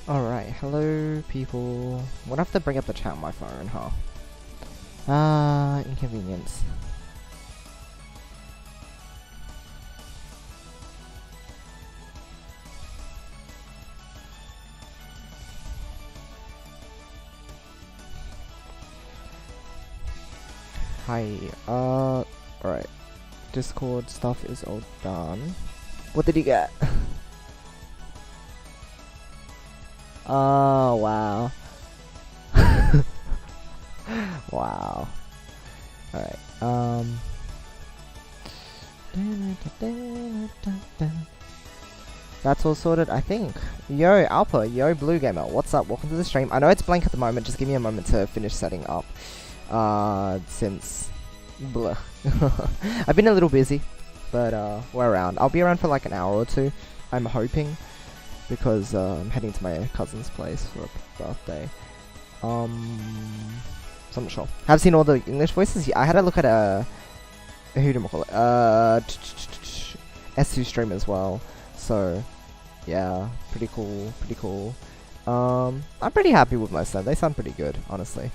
Alright, hello people. I'm gonna have to bring up the chat on my phone, huh? Ah, inconvenience. Hi, alright. Discord stuff is all done. What did you get? Oh, wow. Wow. Alright, that's all sorted, I think. Yo, Alpha, yo, Blue Gamer, what's up? Welcome to the stream. I know it's blank at the moment, just give me a moment to finish setting up. Since... Blah. I've been a little busy, but, we're around. I'll be around for like an hour or two, I'm hoping. Because I'm heading to my cousin's place for a birthday. So I'm not sure. Have seen all the English voices? Yeah, I had a look at who do I call it? S2 stream as well. So yeah, pretty cool, pretty cool. I'm pretty happy with most of them. They sound pretty good, honestly.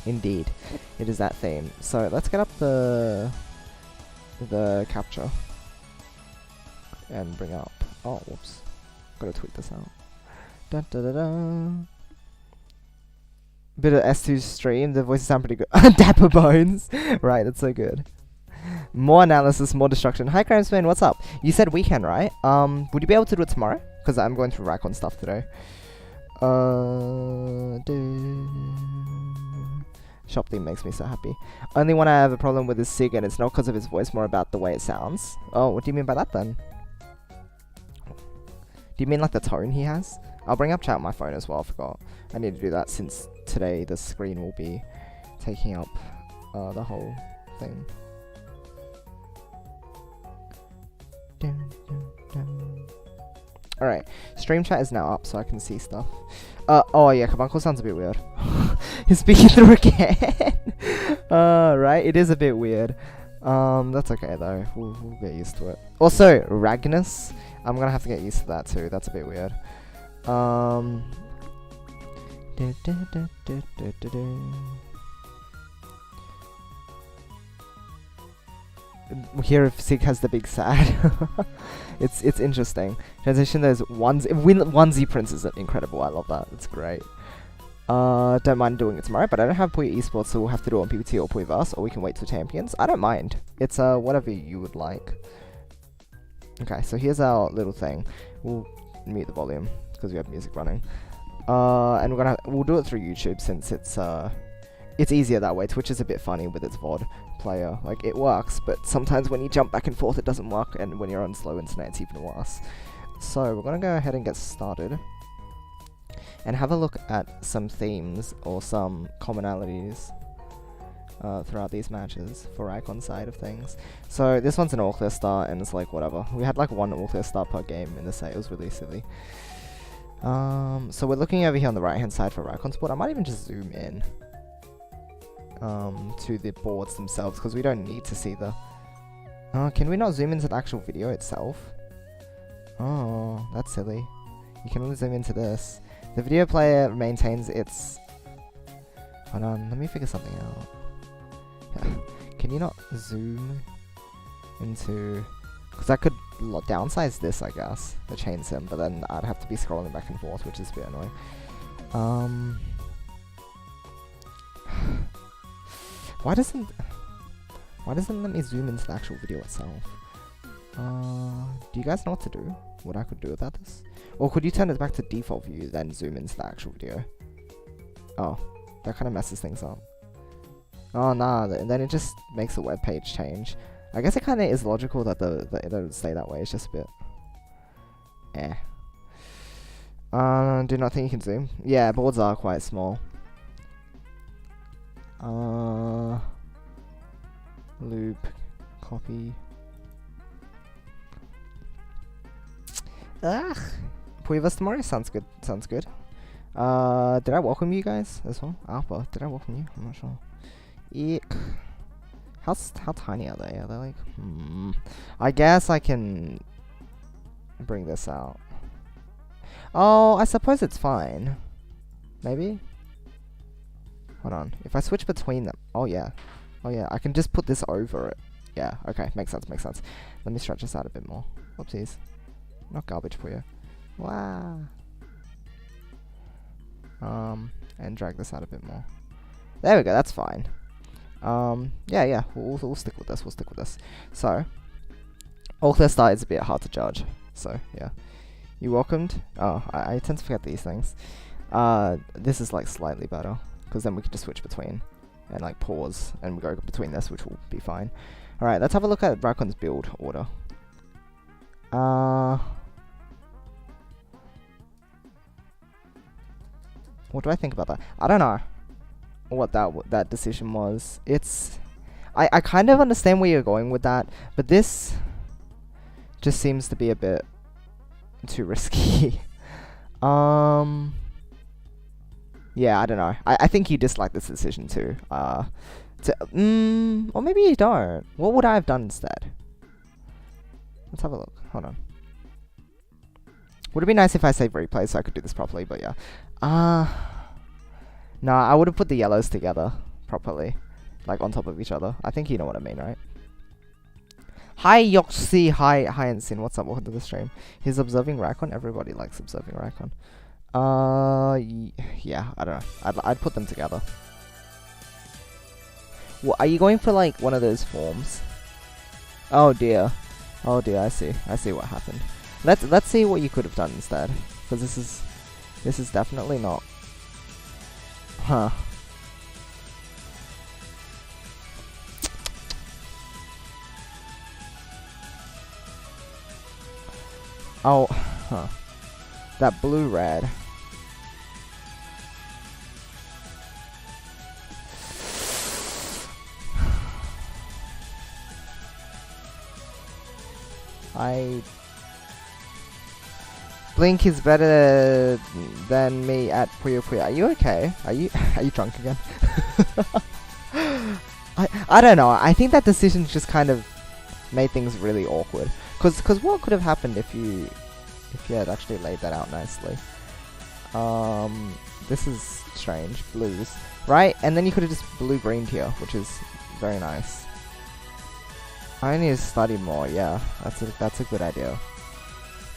Indeed, it is that theme. So let's get up the capture. And bring up. Oh, whoops. Gotta tweet this out. Da da da da. Bit of S2 stream. The voices sound pretty good. Dapper Bones. Right, that's so good. More analysis, more destruction. Hi, Cramsman. What's up? You said weekend, right? Would you be able to do it tomorrow? Because I'm going through Raikon stuff today. Shop theme makes me so happy. Only one I have a problem with is Sig, and it's not because of his voice, more about the way it sounds. Oh, what do you mean by that then? Do you mean like the tone he has? I'll bring up chat on my phone as well, I forgot. I need to do that since today the screen will be taking up the whole thing. Alright, stream chat is now up so I can see stuff. Oh yeah, Kabuncle sounds a bit weird. He's speaking through again. Right, it is a bit weird. That's okay though, we'll get used to it. Also, Ragnus, I'm gonna have to get used to that too, that's a bit weird. Here if Sig has the big sad. it's interesting. Transition those onesie prints is incredible, I love that, it's great. Don't mind doing it tomorrow, but I don't have Puyo Esports, so we'll have to do it on PPT or Puyoverse, or we can wait till Champions. I don't mind. It's whatever you would like. Okay, so here's our little thing. We'll mute the volume because we have music running. And we'll do it through YouTube since it's easier that way. Twitch is a bit funny with its VOD player. Like, it works, but sometimes when you jump back and forth it doesn't work, and when you're on slow internet it's even worse. So we're gonna go ahead and get started and have a look at some themes or some commonalities throughout these matches for Raikon side of things. So this one's an all-clear start, and it's like whatever. We had like one all-clear start per game in the set. It was really silly. So we're looking over here on the right hand side for Raikon's board. I might even just zoom in to the boards themselves because we don't need to see the... can we not zoom into the actual video itself? Oh, that's silly. You can only zoom into this. The video player maintains its... Hold on, let me figure something out. Can you not zoom into... Because I could downsize this, I guess, the chain sim, but then I'd have to be scrolling back and forth, which is a bit annoying. Why doesn't it let me zoom into the actual video itself? Do you guys know what to do? What I could do about this? Or could you turn it back to default view, then zoom into the actual video? Oh, that kind of messes things up. Oh nah, then it just makes the web page change. I guess it kind of is logical that it don't stay that way. It's just a bit... Do not think you can zoom? Yeah, boards are quite small. Loop, copy. Puyoverse tomorrow? Sounds good, sounds good. Did I welcome you guys as well? Alpha, did I welcome you? I'm not sure. Eek. How tiny are they? Are they like... I guess I can bring this out. Oh, I suppose it's fine. Maybe? Hold on. If I switch between them... Oh, yeah. Oh, yeah. I can just put this over it. Yeah, okay. Makes sense, makes sense. Let me stretch this out a bit more. Whoopsies. Not garbage for you. Wow. And drag this out a bit more. There we go, that's fine. Yeah, we'll stick with this, So, Orchestra is a bit hard to judge. So, yeah. You welcomed? Oh, I tend to forget these things. This is like slightly better, because then we can just switch between and like pause and we go between this, which will be fine. Alright, let's have a look at Raikon's build order. What do I think about that? I don't know what that decision was. I kind of understand where you're going with that, but this just seems to be a bit too risky. Yeah, I don't know. I think you dislike this decision too. Or maybe you don't. What would I have done instead? Let's have a look. Hold on. Would it be nice if I save replay so I could do this properly? But yeah. No, I would have put the yellows together properly, like on top of each other. I think you know what I mean, right? Hi Yoxi, hi Ensign. What's up? Welcome to the stream. He's observing Raikon. Everybody likes observing Raikon. Yeah, I don't know. I'd put them together. What, are you going for like one of those forms? Oh dear. Oh dear, I see what happened. Let's see what you could have done instead, because this is definitely not. Huh. Oh, huh. That blue-red. Blink is better than me at Puyo Puyo. Are you okay? Are you drunk again? I don't know. I think that decision just kind of made things really awkward. Cause what could have happened if you had actually laid that out nicely? This is strange. Blues, right? And then you could have just blue-greened here, which is very nice. I need to study more. Yeah, that's a good idea.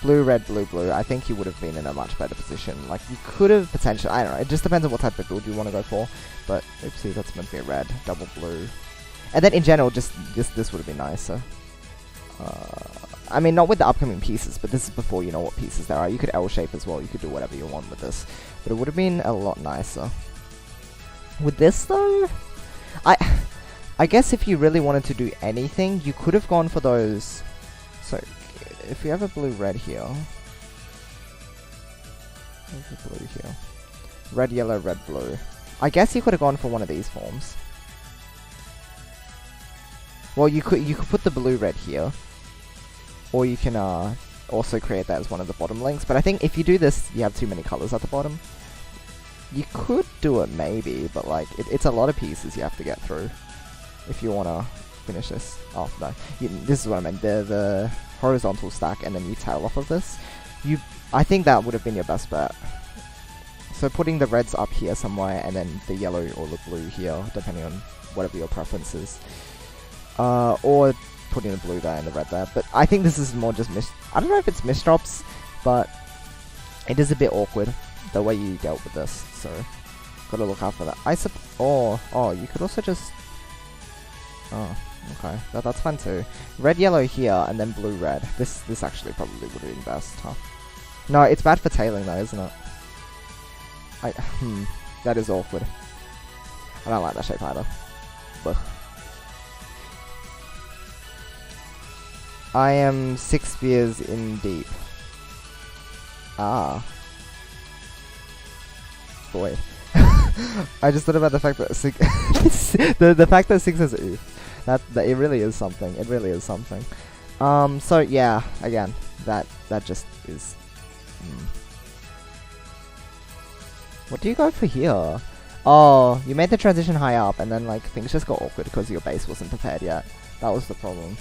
Blue, red, blue, blue. I think you would have been in a much better position. Like, you could have potentially... I don't know. It just depends on what type of build you want to go for. But, oopsie, that's meant to be a red. Double blue. And then, in general, just this would have been nicer. I mean, not with the upcoming pieces, but this is before you know what pieces there are. You could L-shape as well. You could do whatever you want with this. But it would have been a lot nicer. With this, though... I guess if you really wanted to do anything, you could have gone for those... So... If we have a blue-red here... There's a blue here. Red, yellow, red, blue. I guess you could have gone for one of these forms. Well, you could put the blue-red here. Or you can also create that as one of the bottom links. But I think if you do this, you have too many colors at the bottom. You could do it maybe, but like, it's a lot of pieces you have to get through. If you want to finish this. Oh, no. This is what I meant. The horizontal stack, and then you tail off of this. I think that would have been your best bet. So putting the reds up here somewhere, and then the yellow or the blue here, depending on whatever your preference is. Or putting the blue there and the red there. But I think this is more just I don't know if it's misdrops, but it is a bit awkward the way you dealt with this. So gotta look out for that. Oh, you could also just... Oh, okay. That's fine too. Red, yellow here, and then blue, red. This actually probably would have been best, huh? No, it's bad for tailing though, isn't it? That is awkward. I don't like that shape either. But I am 6 spears in deep. Ah. Boy. I just thought about the fact that 6 the fact that 6 has oof. That it really is something. It really is something. So yeah, again, that just is What do you go for here? Oh, you made the transition high up, and then like things just got awkward because your base wasn't prepared yet. That was the problem.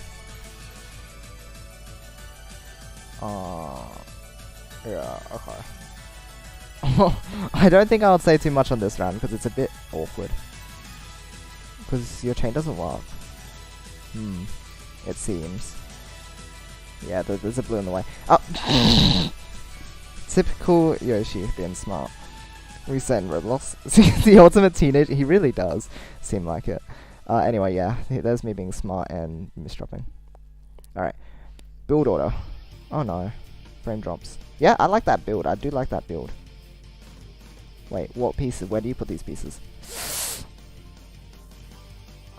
Yeah, okay. I don't think I would say too much on this round because it's a bit awkward. Because your chain doesn't work. It seems. Yeah, there's a blue in the way. Oh! Typical Yoshi being smart. Reset in Roblox. The ultimate teenage. He really does seem like it. Anyway, yeah. There's me being smart and misdropping. Alright. Build order. Oh no. Frame drops. Yeah, I like that build. I do like that build. Wait, what pieces? Where do you put these pieces?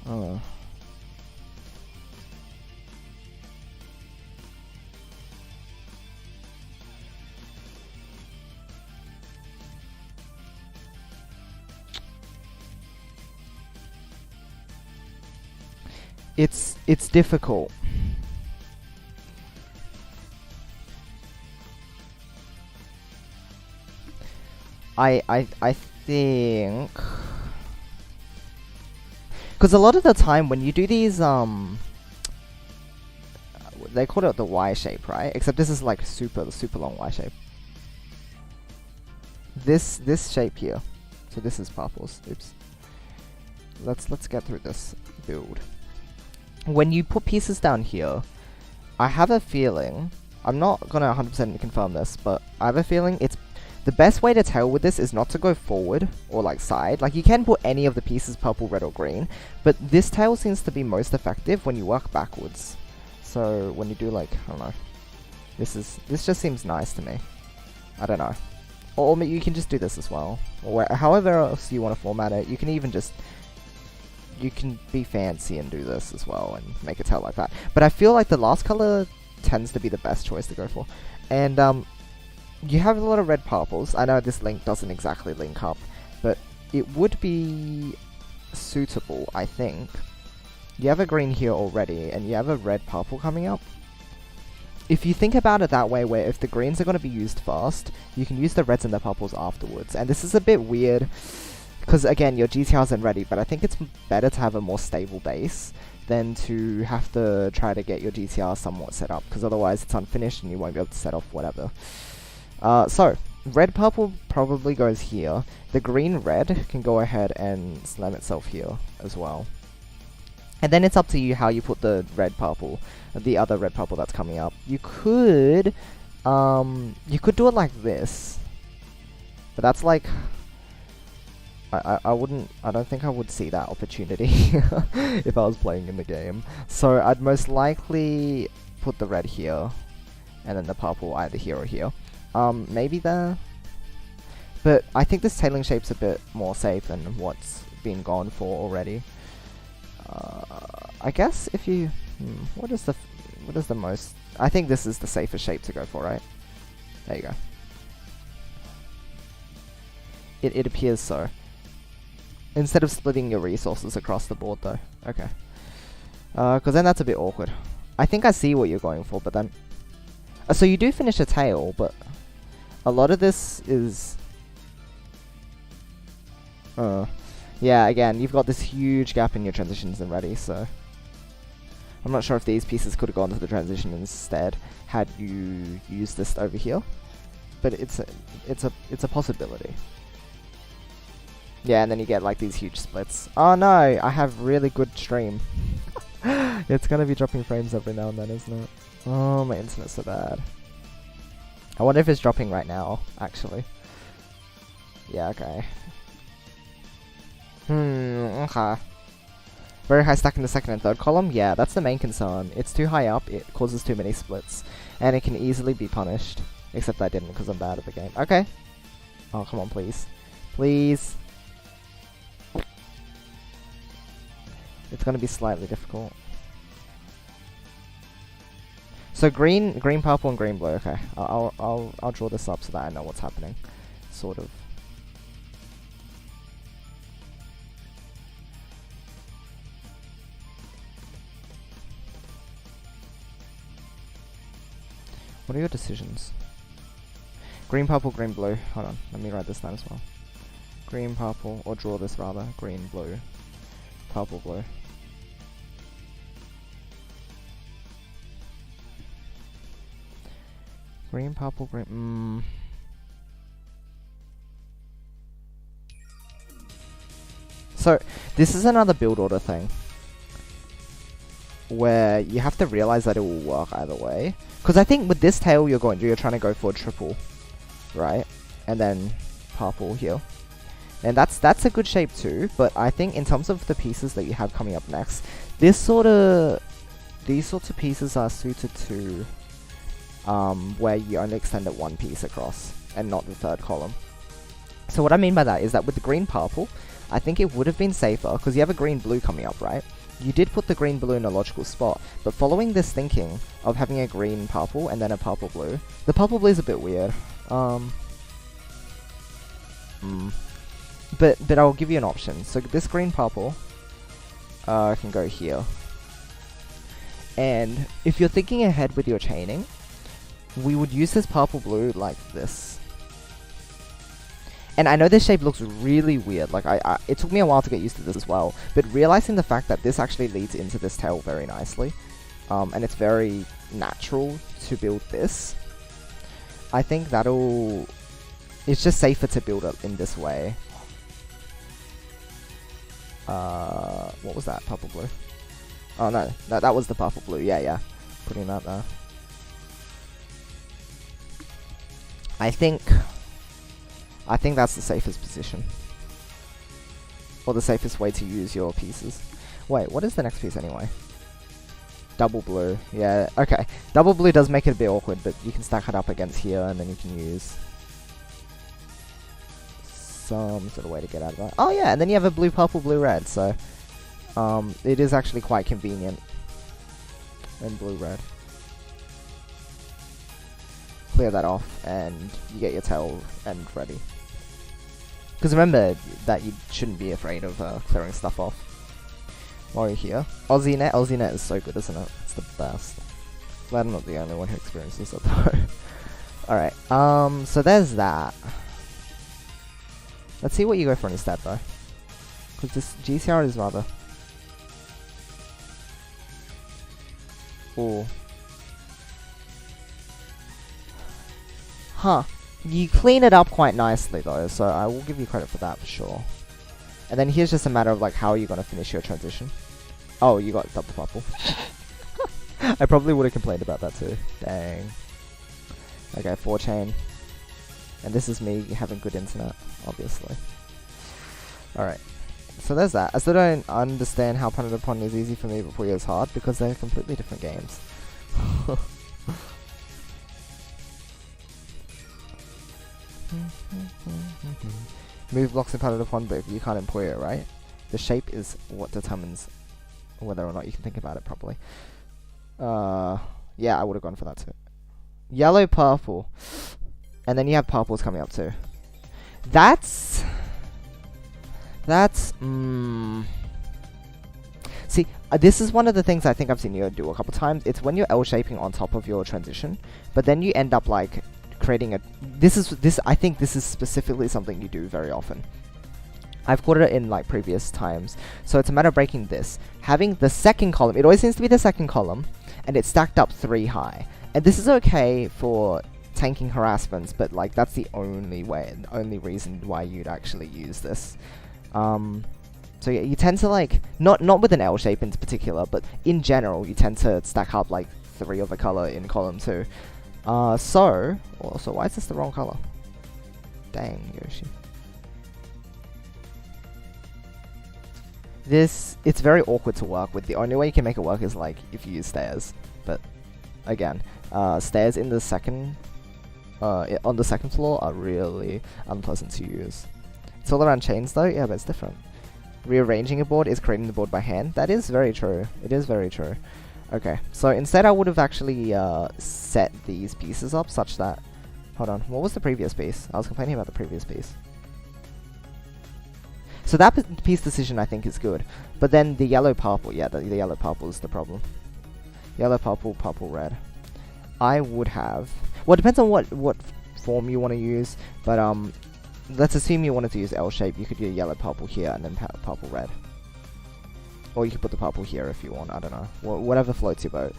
Oh. It's difficult. I think because a lot of the time when you do these they call it the Y shape, right? Except this is like super long Y shape. This shape here. So this is purples. Oops. Let's get through this build. When you put pieces down here, I have a feeling, I'm not gonna 100% confirm this, but I have a feeling it's the best way to tell with this is not to go forward or like side. Like you can put any of the pieces purple, red or green, but this tail seems to be most effective when you work backwards. So when you do like, I don't know, this just seems nice to me. I don't know. Or you can just do this as well. Or however else you want to format it, you can even just, you can be fancy and do this as well and make a tail like that. But I feel like the last color tends to be the best choice to go for. And you have a lot of red purples. I know this link doesn't exactly link up, but it would be suitable, I think. You have a green here already, and you have a red purple coming up. If you think about it that way, where if the greens are going to be used first, you can use the reds and the purples afterwards. And this is a bit weird, because again, your GTR isn't ready, but I think it's better to have a more stable base than to have to try to get your GTR somewhat set up, because otherwise it's unfinished and you won't be able to set off whatever. So, red-purple probably goes here. The green-red can go ahead and slam itself here as well. And then it's up to you how you put the red-purple, the other red-purple that's coming up. You could do it like this. But that's like, I don't think I would see that opportunity if I was playing in the game. So I'd most likely put the red here, and then the purple either here or here. Maybe there. But I think this tailing shape's a bit more safe than what's been gone for already. I guess if you, what is the most? I think this is the safest shape to go for, right? There you go. It appears so. Instead of splitting your resources across the board, though. Okay. Because then that's a bit awkward. I think I see what you're going for, but then, so you do finish a tail, but a lot of this is, yeah, again, you've got this huge gap in your transitions and ready, so I'm not sure if these pieces could have gone to the transition instead had you used this over here, but it's a possibility. Yeah, and then you get like these huge splits. Oh no, I have really good stream. It's gonna be dropping frames every now and then, isn't it? Oh, my internet's so bad. I wonder if it's dropping right now, actually. Yeah, okay. Okay. Very high stack in the second and third column? Yeah, that's the main concern. It's too high up, it causes too many splits. And it can easily be punished. Except I didn't because I'm bad at the game. Okay. Oh, come on, please. Please. It's gonna be slightly difficult. So green, purple, and green, blue. Okay, I'll draw this up so that I know what's happening, sort of. What are your decisions? Green, purple, green, blue. Hold on, let me write this down as well. Green, purple, or draw this rather. Green, blue, purple, blue. Green, purple, green. So, this is another build order thing. Where you have to realize that it will work either way. Because I think with this tail you're trying to go for a triple. Right? And then purple here. And that's a good shape too. But I think in terms of the pieces that you have coming up next, these sorts of pieces are suited to where you only extend it one piece across and not the third column. So what I mean by that is that with the green purple, I think it would have been safer because you have a green blue coming up, right? You did put the green blue in a logical spot, but following this thinking of having a green purple and then a purple blue, the purple blue is a bit weird. But I'll give you an option. So this green purple can go here. And if you're thinking ahead with your chaining, we would use this purple blue like this. And I know this shape looks really weird, like it took me a while to get used to this as well, but realizing the fact that this actually leads into this tail very nicely, and it's very natural to build this, I think it's just safer to build it in this way. What was that? Purple blue? Oh no, that was the purple blue, yeah. Putting that there. I think that's the safest position. Or the safest way to use your pieces. Wait, what is the next piece anyway? Double blue. Yeah, okay. Double blue does make it a bit awkward, but you can stack it up against here and then you can use some sort of way to get out of that. Oh yeah, and then you have a blue, purple, blue, red, so it is actually quite convenient. And blue, red. Clear that off and you get your tail end ready. Because remember that you shouldn't be afraid of clearing stuff off while you're here. Aussie net is so good, isn't it? It's the best. Glad I'm not the only one who experiences it though. Alright, so there's that. Let's see what you go for instead though. Because this GCR is rather... Ooh. Huh. You clean it up quite nicely though, so I will give you credit for that for sure. And then here's just a matter of like how are you gonna finish your transition. Oh, you got double purple. I probably would have complained about that too. Dang. Okay, 4 chain. And this is me having good internet, obviously. Alright. So there's that. I still don't understand how Planet Upon is easy for me but Puyo is hard because they're completely different games. Move blocks in Planet Upon, but you can't in Puyo, right? The shape is what determines whether or not you can think about it properly. Yeah, I would have gone for that too. Yellow, purple. And then you have purples coming up too. That's... See, this is one of the things I think I've seen you do a couple times. It's when you're L-shaping on top of your transition, but then you end up like creating a... I think this is specifically something you do very often. I've caught it in like previous times. So it's a matter of breaking this. Having the second column, it always seems to be the second column, and it's stacked up 3 high. And this is okay for tanking harassments, but like that's the only way, the only reason why you'd actually use this. So yeah, you tend to like, not with an L shape in particular, but in general, you tend to stack up like 3 of a color in column 2. So why is this the wrong color? Dang, Yoshi. It's very awkward to work with. The only way you can make it work is like if you use stairs. But again, stairs in the second, on the second floor are really unpleasant to use. It's all around chains though, yeah, but it's different. Rearranging a board is creating the board by hand. That is very true. It is very true. Okay, so instead I would have actually set these pieces up such that... Hold on, what was the previous piece? I was complaining about the previous piece. So that piece decision I think is good. But then the yellow purple, yeah, the yellow purple is the problem. Yellow purple, purple red. I would have... Well, it depends on what form you want to use, but let's assume you wanted to use L shape, you could do yellow purple here and then purple red. Or you could put the purple here if you want, I don't know. Whatever floats your boat.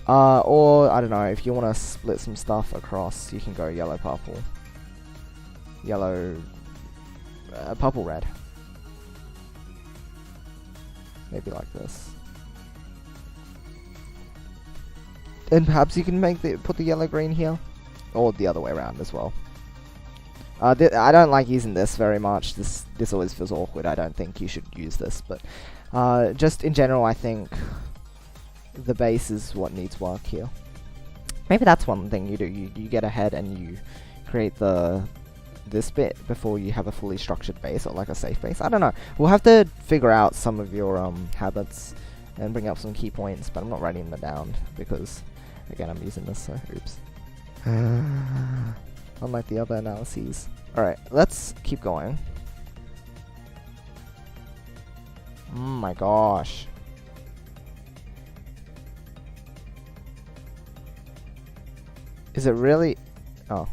Or, I don't know, if you want to split some stuff across, you can go yellow purple. Yellow... purple red. Maybe like this. And perhaps you can put the yellow green here. Or the other way around as well. I don't like using this very much. This always feels awkward. I don't think you should use this, but just in general, I think the base is what needs work here. Maybe that's one thing you do. You get ahead and you create this bit before you have a fully structured base, or like a safe base. I don't know. We'll have to figure out some of your habits and bring up some key points, but I'm not writing them down because, again, I'm using this, so oops. Unlike the other analyses. Alright, let's keep going. Oh my gosh. Is it really? Oh.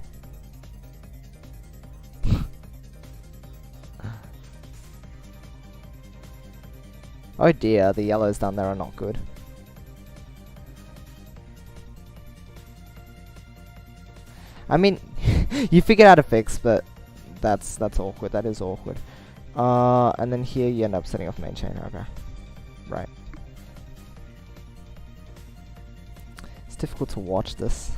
Oh dear, the yellows down there are not good. I mean, you figured out a fix, but that's awkward. That is awkward. And then here you end up setting off main chain. Okay, right. It's difficult to watch this.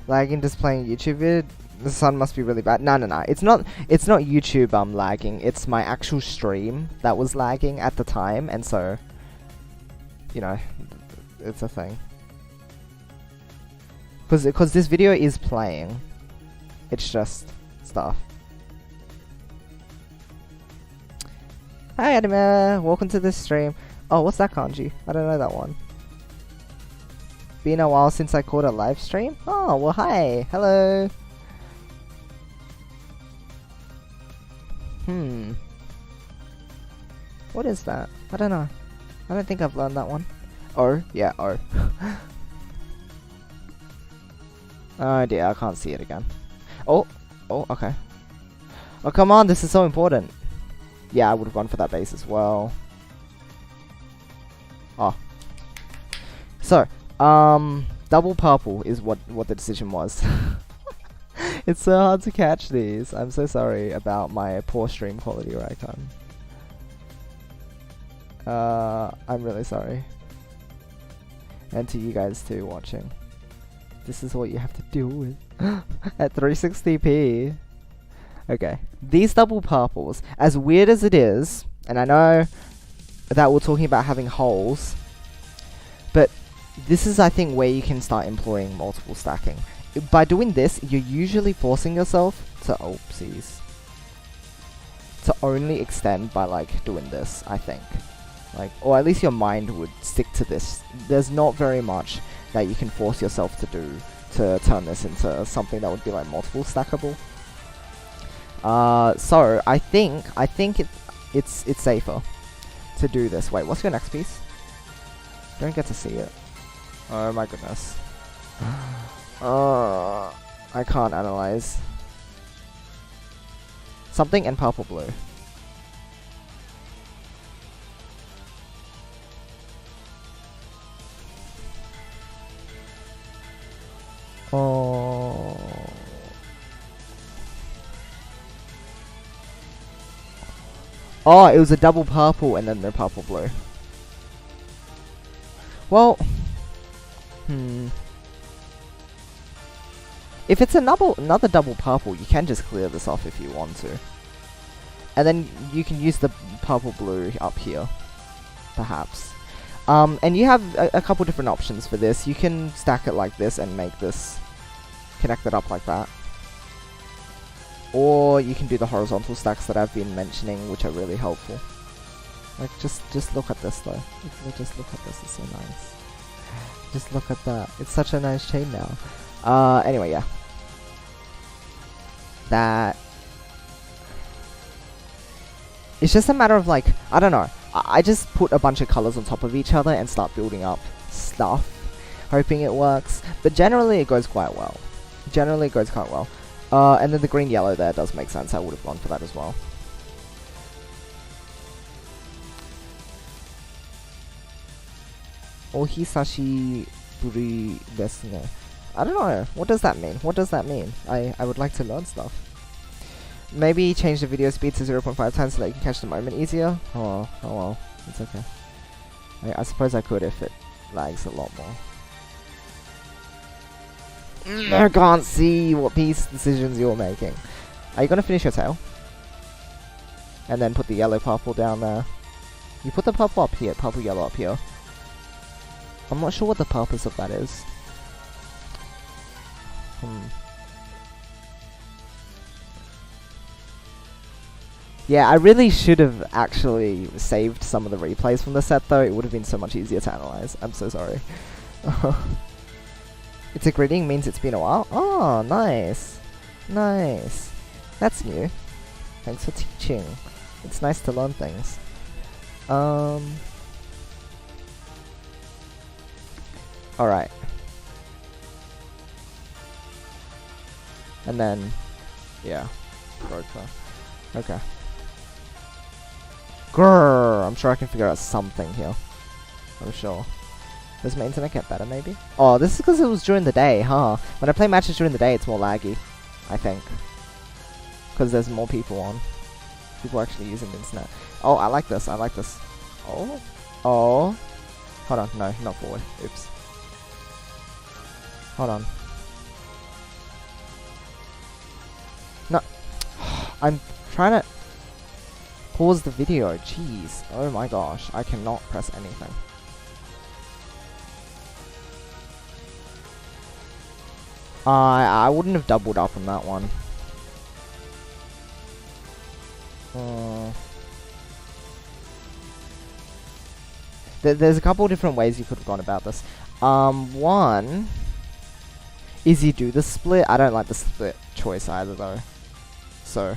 Lagging just playing YouTube vid. The sun must be really bad. No. It's not YouTube lagging. It's my actual stream that was lagging at the time, and so, you know, it's a thing. Because this video is playing. It's just stuff. Hi Anime, welcome to this stream. Oh, what's that kanji? I don't know that one. Been a while since I caught a live stream? Oh, well hi, hello. What is that? I don't know. I don't think I've learned that one. Oh, yeah, oh. Oh dear, I can't see it again. Oh, okay. Oh, come on, this is so important. Yeah, I would have gone for that base as well. Oh. So, double purple is what the decision was. It's so hard to catch these. I'm so sorry about my poor stream quality, Raikon. I'm really sorry. And to you guys too watching. This is what you have to deal with at 360p. Okay, these double purples, as weird as it is, and I know that we're talking about having holes, but this is, I think, where you can start employing multiple stacking. By doing this, you're usually forcing yourself to, to only extend by, like, doing this, I think. Like, or at least your mind would stick to this. There's not very much that you can force yourself to do to turn this into something that would be like multiple stackable. So I think it's safer to do this. Wait, what's your next piece? Don't get to see it. Oh my goodness. I can't analyze. Something in purple blue. Oh, it was a double purple and then the purple blue. Well, if it's another double purple, you can just clear this off if you want to. And then you can use the purple blue up here, perhaps. And you have a couple different options for this. You can stack it like this and make this connect it up like that. Or you can do the horizontal stacks that I've been mentioning, which are really helpful. Like, just look at this though. Just look at this, it's so nice. Just look at that. It's such a nice chain now. Anyway, yeah. That... It's just a matter of like, I don't know. I just put a bunch of colors on top of each other and start building up stuff, hoping it works. But generally it goes quite well. And then the green-yellow there does make sense. I would have gone for that as well. Ohisashi buri desu ne. I don't know. What does that mean? What does that mean? I would like to learn stuff. Maybe change the video speed to 0.5 times so that you can catch the moment easier. Oh well. It's okay. I suppose I could if it lags a lot more. I can't see what piece decisions you're making. Are you gonna finish your tail? And then put the yellow purple down there. You put the purple up here, purple yellow up here. I'm not sure what the purpose of that is. Yeah, I really should have actually saved some of the replays from the set though. It would have been so much easier to analyze. I'm so sorry. It's a greeting, means it's been a while. Oh, nice. Nice. That's new. Thanks for teaching. It's nice to learn things. Alright. And then, yeah. Okay. Grrr, I'm sure I can figure out something here. I'm sure. Does my internet get better, maybe? Oh, this is because it was during the day, huh? When I play matches during the day, it's more laggy, I think. Because there's more people on. People actually using the internet. Oh, I like this. Oh. Hold on. No, not forward. Oops. Hold on. No. I'm trying to pause the video. Jeez. Oh my gosh. I cannot press anything. I wouldn't have doubled up on that one. There's a couple different ways you could have gone about this. One is you do the split. I don't like the split choice either though. So,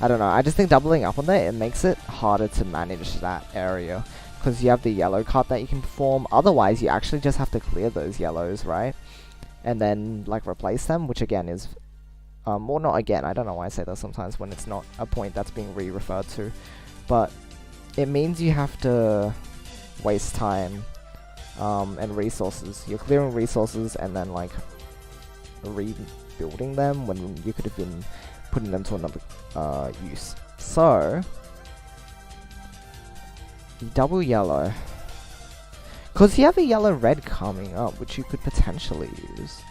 I don't know. I just think doubling up on that, it makes it harder to manage that area. Because you have the yellow cut that you can perform. Otherwise, you actually just have to clear those yellows, right? And then, like, replace them, which again is... well, not again. I don't know why I say that sometimes when it's not a point that's being re-referred to. But it means you have to waste time and resources. You're clearing resources and then, like, rebuilding them when you could have been putting them to another use. So, double yellow. Because you have a yellow-red coming up, which you could potentially use.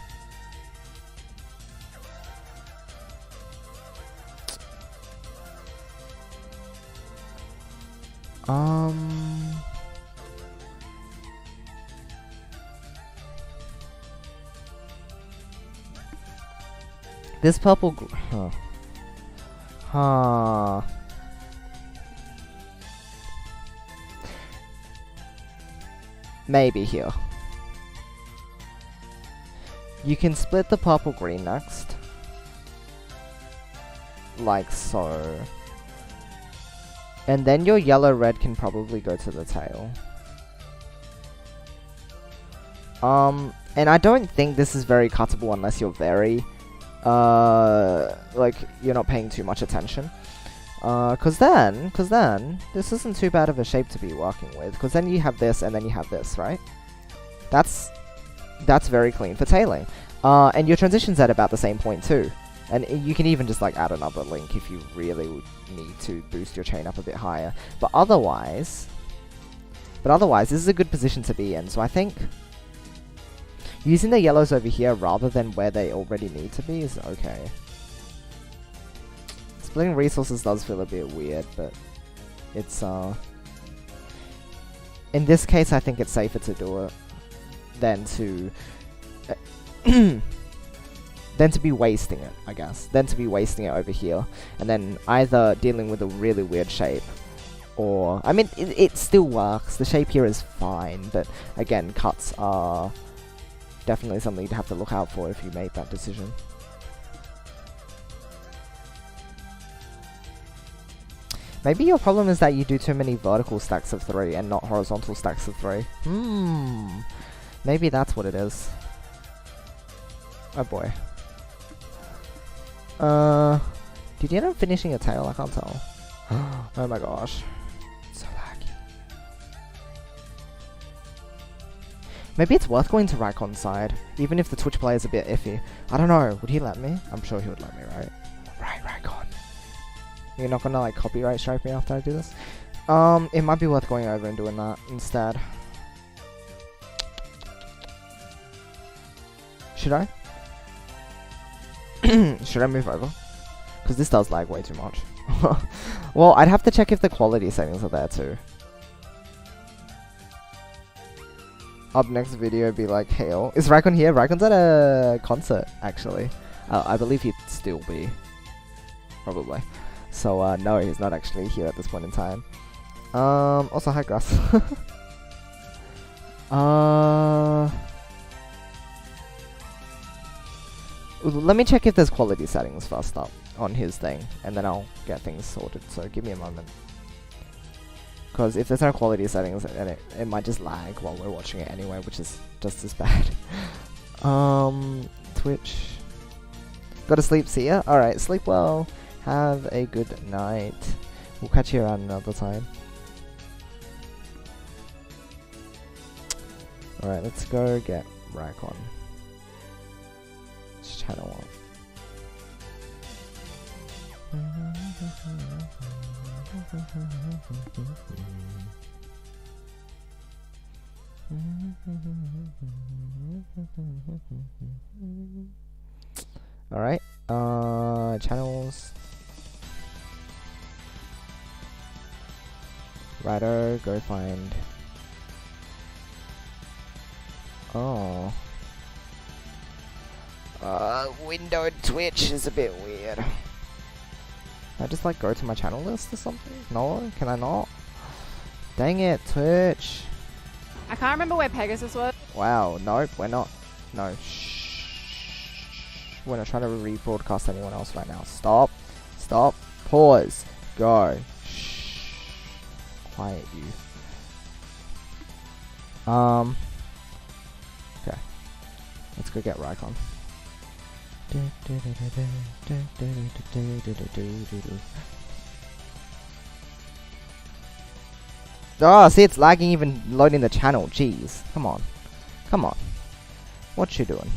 This purple... Maybe here. You can split the purple green next. Like so. And then your yellow red can probably go to the tail. And I don't think this is very cuttable unless you're very, like, you're not paying too much attention. Cause then, this isn't too bad of a shape to be working with. Cause then you have this, and then you have this, right? That's very clean for tailing. And your transition's at about the same point too. And you can even just like add another link if you really need to boost your chain up a bit higher. But otherwise, this is a good position to be in. So I think using the yellows over here rather than where they already need to be is okay. Splitting resources does feel a bit weird, but it's, in this case, I think it's safer to do it than to, than to be wasting it, I guess. Than to be wasting it over here, and then either dealing with a really weird shape, or, I mean, it still works. The shape here is fine, but again, cuts are definitely something you'd have to look out for if you made that decision. Maybe your problem is that you do too many vertical stacks of 3 and not horizontal stacks of 3. Maybe that's what it is. Oh boy. Did you end up finishing a tail? I can't tell. Oh my gosh. So laggy. Maybe it's worth going to Raikon's side, even if the Twitch player is a bit iffy. I don't know. Would he let me? I'm sure he would let me, right? Right, Raikon. You're not gonna like copyright strike me after I do this? It might be worth going over and doing that instead. Should I? Should I move over? Because this does lag way too much. Well, I'd have to check if the quality settings are there too. Up next video be like, hail. Is Raikon here? Raikon's at a concert, actually. I believe he'd still be. Probably. So, no, he's not actually here at this point in time. Also, hi, Grass. Let me check if there's quality settings first up on his thing, and then I'll get things sorted, so give me a moment. Because if there's no quality settings, then it might just lag while we're watching it anyway, which is just as bad. Twitch. Go to sleep, see ya? Alright, sleep well. Have a good night. We'll catch you around another time. Alright, let's go get Raikon. Channel one. Alright, channels. Righto, go find. Oh. Window Twitch is a bit weird. Can I just like go to my channel list or something? No? Can I not? Dang it, Twitch. I can't remember where Pegasus was. Wow, nope, we're not. No, shh. We're not trying to rebroadcast anyone else right now. Stop. Stop. Pause. Go. Shh. Quiet you. Okay. Let's go get Raikon. Oh, see, it's lagging even loading the channel. Jeez. Come on. Come on. What you doing?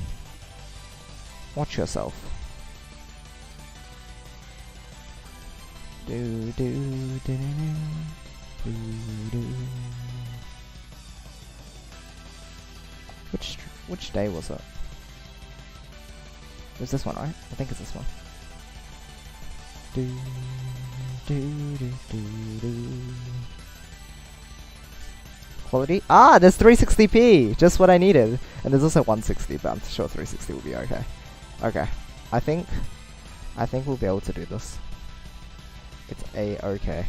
Watch yourself. Which day was it? It was this one, right? I think it's this one. Quality? Ah, there's 360p! Just what I needed. And there's also 160, but I'm sure 360 will be okay. Okay. I think we'll be able to do this. It's a-okay.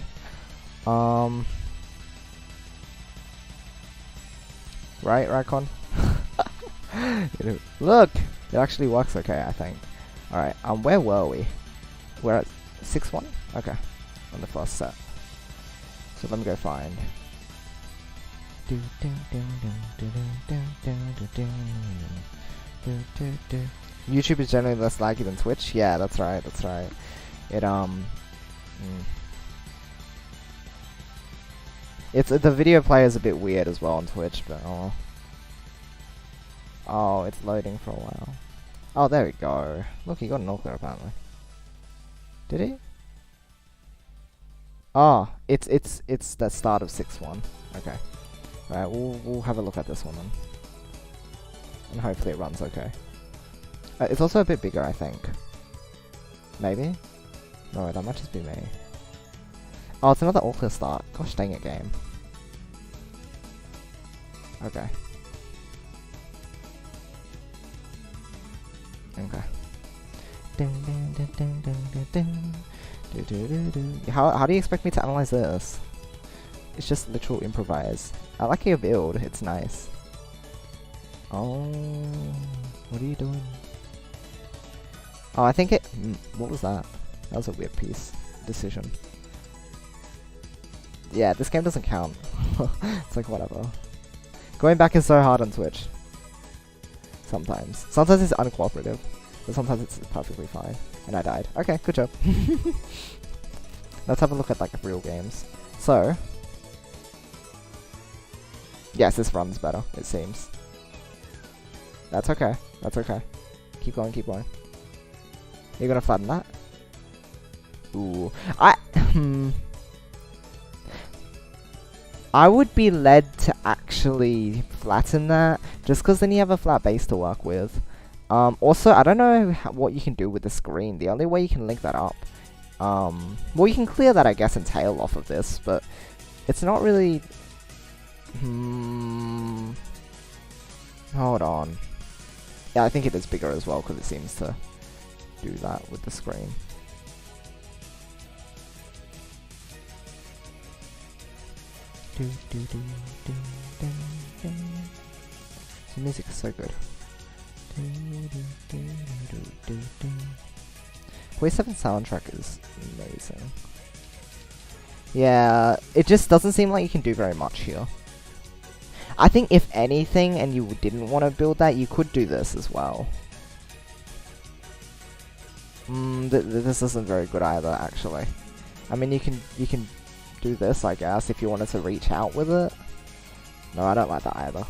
Right, Raikon? Look! It actually works okay, I think. Alright, where were we? We're at 6-1? Okay. On the first set. So let me go find. YouTube is generally less laggy than Twitch? Yeah, that's right, that's right. It, It's, the video player is a bit weird as well on Twitch, but oh. Oh, it's loading for a while. Oh, there we go. Look, he got an all clear apparently. Did he? Oh, it's the start of 6-1. Okay. Right, we'll have a look at this one then. And hopefully it runs okay. It's also a bit bigger, I think. Maybe? No, that might just be me. Oh, it's another all clear start. Gosh dang it, game. Okay. Okay. How do you expect me to analyze this? It's just literal improvise. I like your build, it's nice. Oh, what are you doing? Oh, I think it... what was that? That was a weird piece. Decision. Yeah, this game doesn't count. It's like, whatever. Going back is so hard on Twitch. Sometimes. Sometimes it's uncooperative, but sometimes it's perfectly fine. And I died. Okay, good job. Let's have a look at like real games. So, yes, this runs better, it seems. That's okay. That's okay. Keep going, keep going. You're gonna flatten that? Ooh. I would be led to actually flatten that, just because then you have a flat base to work with. Also, I don't know what you can do with the screen. The only way you can link that up. Well, you can clear that, I guess, and tail off of this, but it's not really... Hold on. Yeah, I think it is bigger as well, because it seems to do that with the screen. The music is so good. Puyo 7 soundtrack is amazing. Yeah, it just doesn't seem like you can do very much here. I think if anything, and you didn't want to build that, you could do this as well. This isn't very good either, actually. I mean, you can do this, I guess, if you wanted to reach out with it. No, I don't like that either.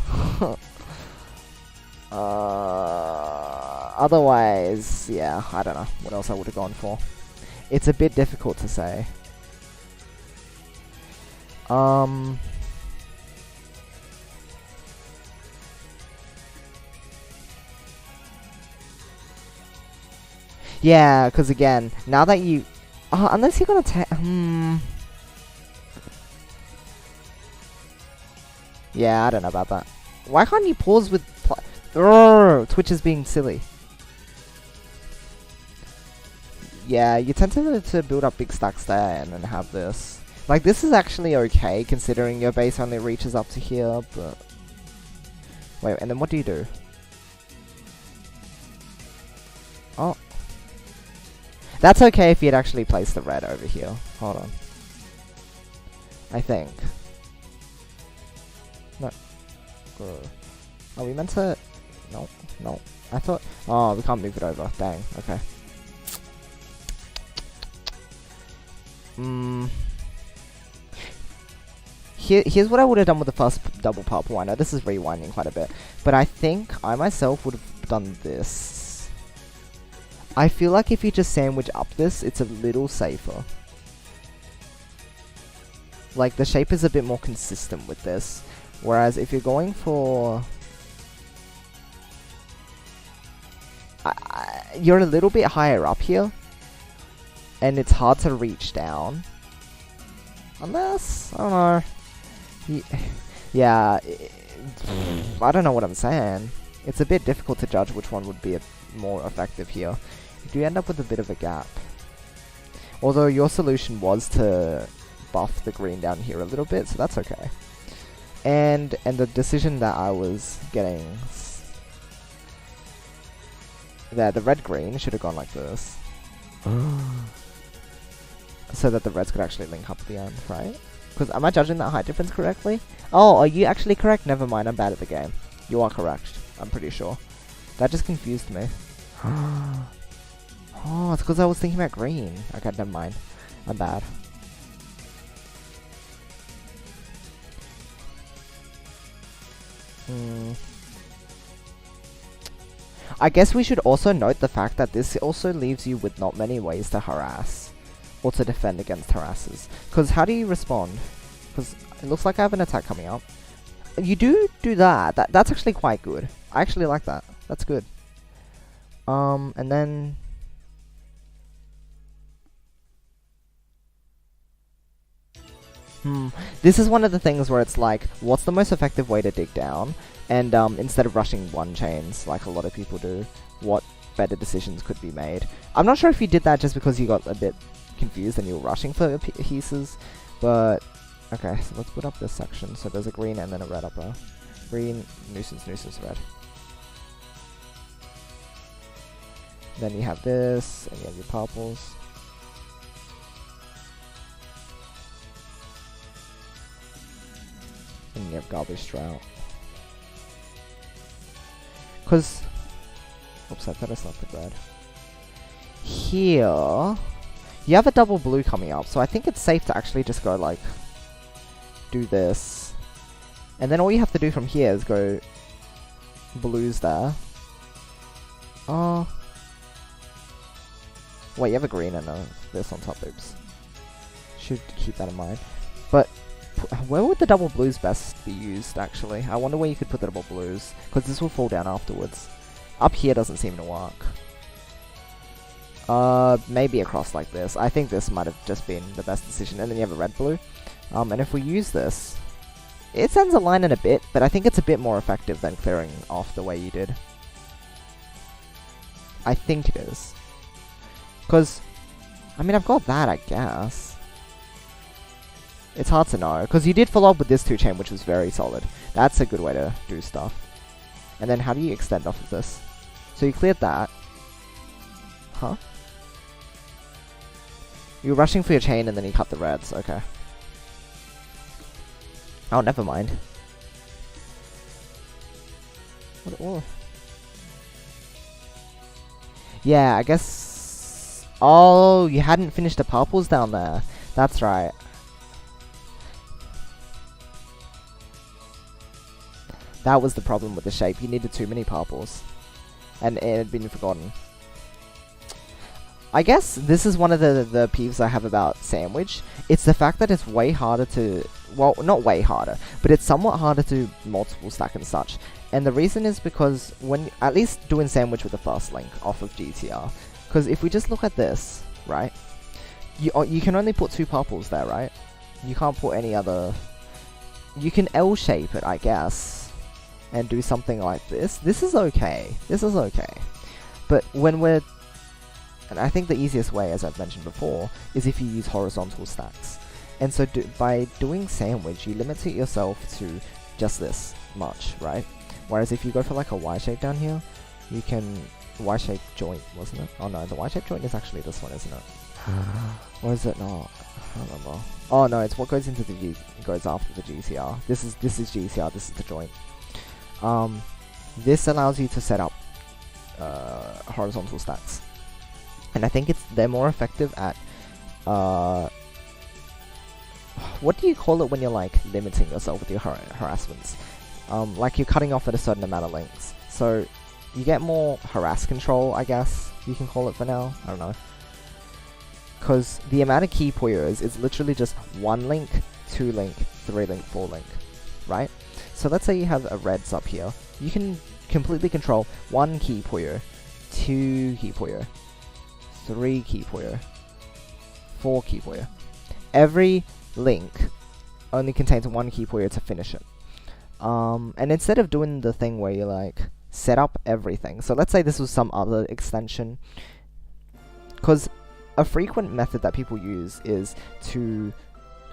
Otherwise, yeah, I don't know what else I would have gone for. It's a bit difficult to say. Yeah, because again, now that you... unless you're gonna Yeah, I don't know about that. Why can't you pause with... Twitch is being silly. Yeah, you tend to build up big stacks there and then have this. Like, this is actually okay, considering your base only reaches up to here, but... Wait, and then what do you do? Oh. That's okay if you'd actually placed the red over here. Hold on. I think. No. Are we meant to... No, no. I thought... Oh, we can't move it over. Dang, okay. Here's what I would have done with the first double purple. I know this is rewinding quite a bit, but I think I myself would have done this. I feel like if you just sandwich up this, it's a little safer. Like, the shape is a bit more consistent with this, whereas if you're going for... you're a little bit higher up here, and it's hard to reach down. Unless, I don't know. Yeah, I don't know what I'm saying. It's a bit difficult to judge which one would be more effective here. You do end up with a bit of a gap. Although your solution was to buff the green down here a little bit, so that's okay. And the decision that I was getting... There, the red-green should have gone like this. So that the reds could actually link up at the end, right? Because am I judging that height difference correctly? Oh, are you actually correct? Never mind, I'm bad at the game. You are correct, I'm pretty sure. That just confused me. Oh, it's because I was thinking about green. Okay, never mind. I'm bad. I guess we should also note the fact that this also leaves you with not many ways to harass. Or to defend against harasses. Because how do you respond? Because it looks like I have an attack coming up. You do that. That's actually quite good. I actually like that. That's good. And then... This is one of the things where it's like, what's the most effective way to dig down? And instead of rushing one chains, like a lot of people do, what better decisions could be made? I'm not sure if you did that just because you got a bit confused and you were rushing for pieces, but okay, so let's put up this section. So there's a green and then a red upper. Green, nuisance, nuisance, red. Then you have this, and you have your purples. And you have garbage drought. Cause, oops, I thought I selected red. here, you have a double blue coming up, so I think it's safe to actually just go like, do this. And then all you have to do from here is go blues there. Oh. Wait, you have a green and this on top, oops. Should keep that in mind. But where would the double blues best be used, actually? I wonder where you could put the double blues, because this will fall down afterwards. Up here doesn't seem to work. Maybe across like this. I think this might have just been the best decision. And then you have a red-blue. And if we use this, it sends a line in a bit, but I think it's a bit more effective than clearing off the way you did. I think it is. Because, I mean, I've got that, I guess. It's hard to know, because you did follow up with this 2-chain, which was very solid. That's a good way to do stuff. And then how do you extend off of this? So you cleared that. Huh? You were rushing for your chain and then you cut the reds, okay. Oh, never mind. What, oh. Yeah, I guess... Oh, you hadn't finished the purples down there. That's right. That was the problem with the shape. You needed too many purples. And it had been forgotten. I guess this is one of the peeves I have about Sandwich. It's the fact that it's way harder to... Well, not way harder, but it's somewhat harder to multiple stack and such. And the reason is because when... At least doing Sandwich with the first link off of GTR. Because if we just look at this, right? You can only put 2 purples there, right? You can't put any other... You can L-shape it, I guess. And do something like this. This is okay. This is okay. But when we're... And I think the easiest way, as I've mentioned before, is if you use horizontal stacks. And so by doing Sandwich, you limit it yourself to just this much, right? Whereas if you go for like a Y-shape down here, you can... Y-shape joint, wasn't it? Oh no, the Y-shape joint is actually this one, isn't it? Or is it not? I don't remember. Oh no, it's what goes into the goes after the GTR. This is GTR, this is the joint. This allows you to set up horizontal stacks. And I think they're more effective at what do you call it when you're like limiting yourself with your harassments? Like you're cutting off at a certain amount of links. So you get more harass control, I guess you can call it for now. I don't know. Because the amount of key Puyos is literally just 1 link, 2 link, 3 link, 4 link, right? So let's say you have a reds up here. You can completely control 1 key Puyo, 2 key Puyo, 3 key Puyo, 4 key Puyo. Every link only contains 1 key Puyo to finish it. And instead of doing the thing where you like set up everything, so let's say this was some other extension, because a frequent method that people use is to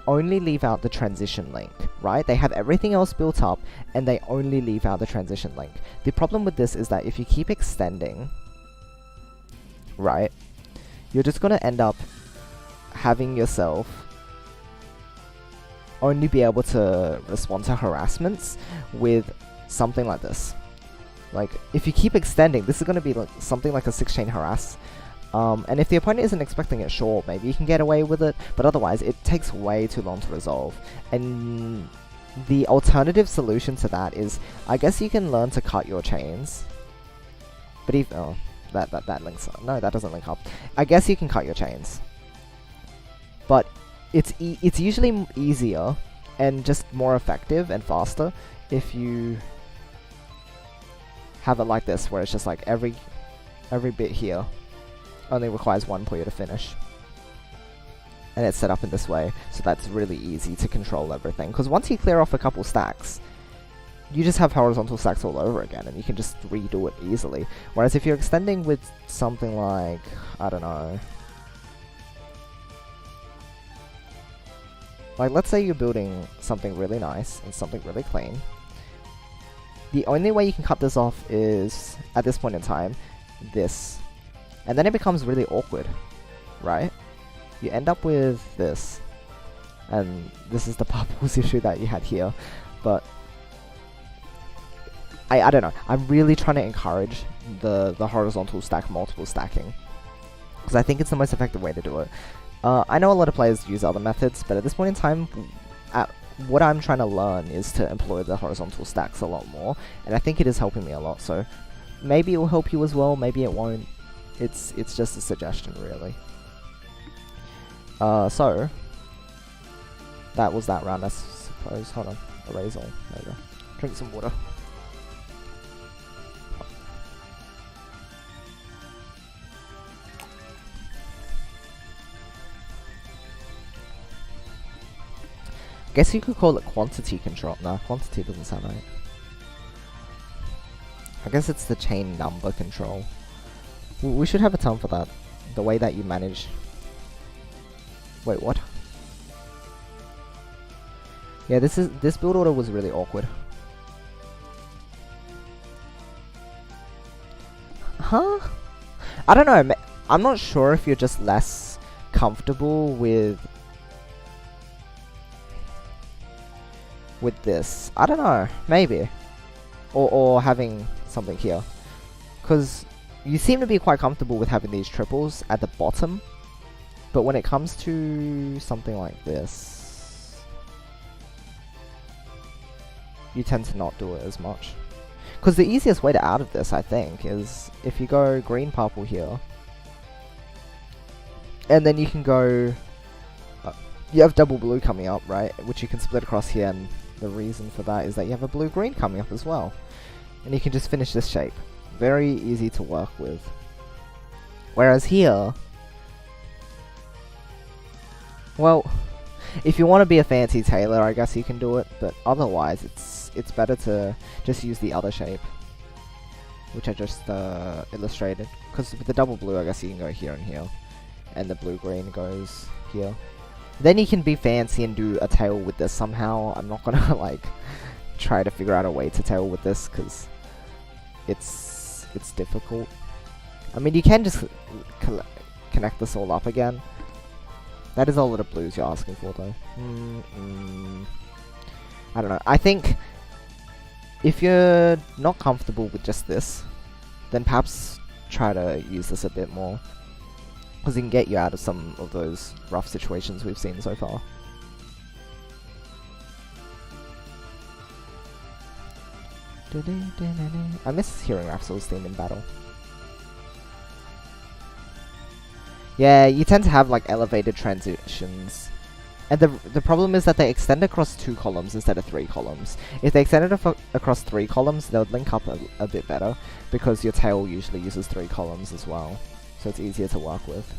only leave out the transition link, right? They have everything else built up and they only leave out the transition link. The problem with this is that if you keep extending, right, you're just gonna end up having yourself only be able to respond to harassments with something like this. Like, if you keep extending, this is gonna be like something like a 6-chain harass. And if the opponent isn't expecting it, sure, maybe you can get away with it, but otherwise it takes way too long to resolve. And the alternative solution to that is, I guess you can learn to cut your chains. But even, oh, that links up. No, that doesn't link up. I guess you can cut your chains. But it's usually easier and just more effective and faster if you have it like this, where it's just like every bit here only requires 1 Puyo to finish. And it's set up in this way, so that's really easy to control everything. Because once you clear off a couple stacks, you just have horizontal stacks all over again, and you can just redo it easily. Whereas if you're extending with something like, I don't know, like let's say you're building something really nice and something really clean. The only way you can cut this off is, at this point in time, this. And then it becomes really awkward, right? You end up with this. And this is the purples issue that you had here. But I don't know. I'm really trying to encourage the horizontal stack, multiple stacking. because I think it's the most effective way to do it. I know a lot of players use other methods, but at this point in time, what I'm trying to learn is to employ the horizontal stacks a lot more, and I think it is helping me a lot, so maybe it will help you as well, maybe it won't. It's just a suggestion, really. So that was that round, I suppose. Hold on, erase all. There we go. Drink some water. Guess you could call it quantity control. No, quantity doesn't sound right. I guess it's the chain number control. We should have a term for that. The way that you manage. Wait, what? Yeah, this build order was really awkward. Huh? I don't know. I'm not sure if you're just less comfortable with this. I don't know. Maybe. Or having something here. Because you seem to be quite comfortable with having these triples at the bottom. But when it comes to something like this, you tend to not do it as much. Because the easiest way to out of this, I think, is if you go green, purple here. And then you can go... you have double blue coming up, right? Which you can split across here, and the reason for that is that you have a blue-green coming up as well. And you can just finish this shape. Very easy to work with. Whereas here... well, if you want to be a fancy tailor, I guess you can do it, but otherwise it's better to just use the other shape, which I just illustrated. Because with the double blue, I guess you can go here and here, and the blue-green goes here. Then you can be fancy and do a tail with this somehow. I'm not gonna like try to figure out a way to tail with this because it's difficult. I mean, you can just connect this all up again. That is a lot of blues you're asking for, though. I don't know. I think if you're not comfortable with just this, then perhaps try to use this a bit more. Because it can get you out of some of those rough situations we've seen so far. I miss hearing Rapsol's theme in battle. Yeah, you tend to have like elevated transitions. And the problem is that they extend across 2 columns instead of 3 columns. If they extended across 3 columns, they would link up a bit better. Because your tail usually uses 3 columns as well. So it's easier to work with.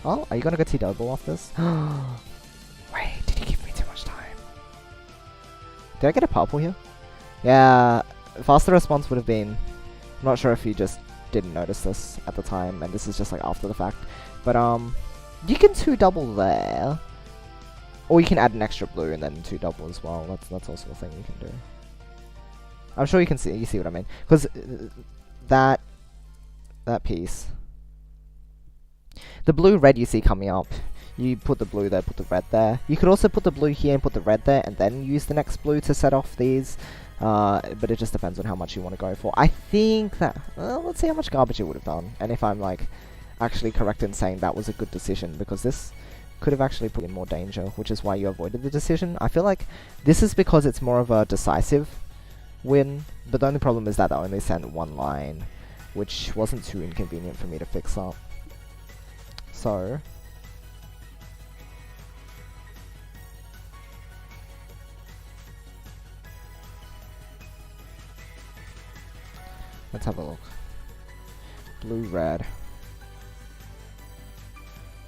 Oh, are you gonna go T-double off this? Wait, did you give me too much time? Did I get a purple here? Yeah, faster response would have been... I'm not sure if you just didn't notice this at the time, and this is just like after the fact. But you can 2-double there. Or you can add an extra blue and then 2-double as well. That's also a thing you can do. I'm sure you can see, you see what I mean. Because that piece... the blue-red you see coming up, you put the blue there, put the red there. You could also put the blue here and put the red there, and then use the next blue to set off these. But it just depends on how much you want to go for. I think that... let's see how much garbage it would have done. And if I'm, like, actually correct in saying that was a good decision. Because this could have actually put you in more danger, which is why you avoided the decision. I feel like this is because it's more of a decisive win. But the only problem is that I only sent 1 line, which wasn't too inconvenient for me to fix up. So... let's have a look. Blue, red.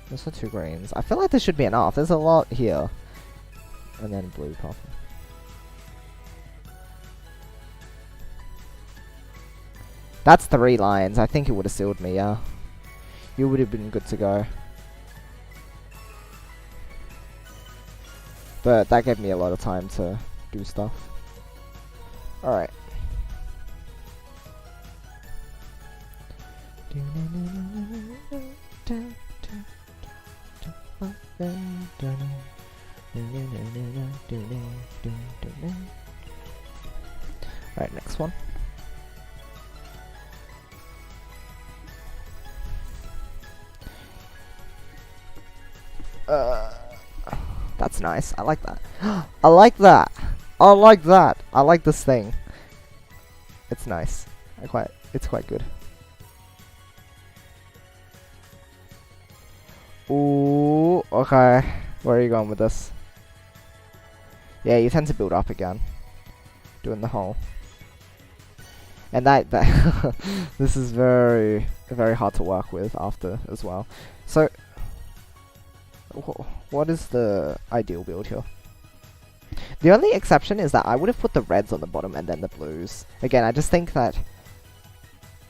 Those are 2 greens. I feel like this should be enough. There's a lot here. And then blue, purple. That's 3 lines. I think it would have sealed me, yeah. You would have been good to go. But that gave me a lot of time to do stuff. Alright. Alright, next one. Uh, that's nice. I like that. I like that. I like that. I like this thing. It's nice. It's quite good. Ooh, okay. Where are you going with this? Yeah, you tend to build up again. Doing the whole. And that this is very hard to work with after as well. So, what is the ideal build here? The only exception is that I would have put the reds on the bottom and then the blues. Again, I just think that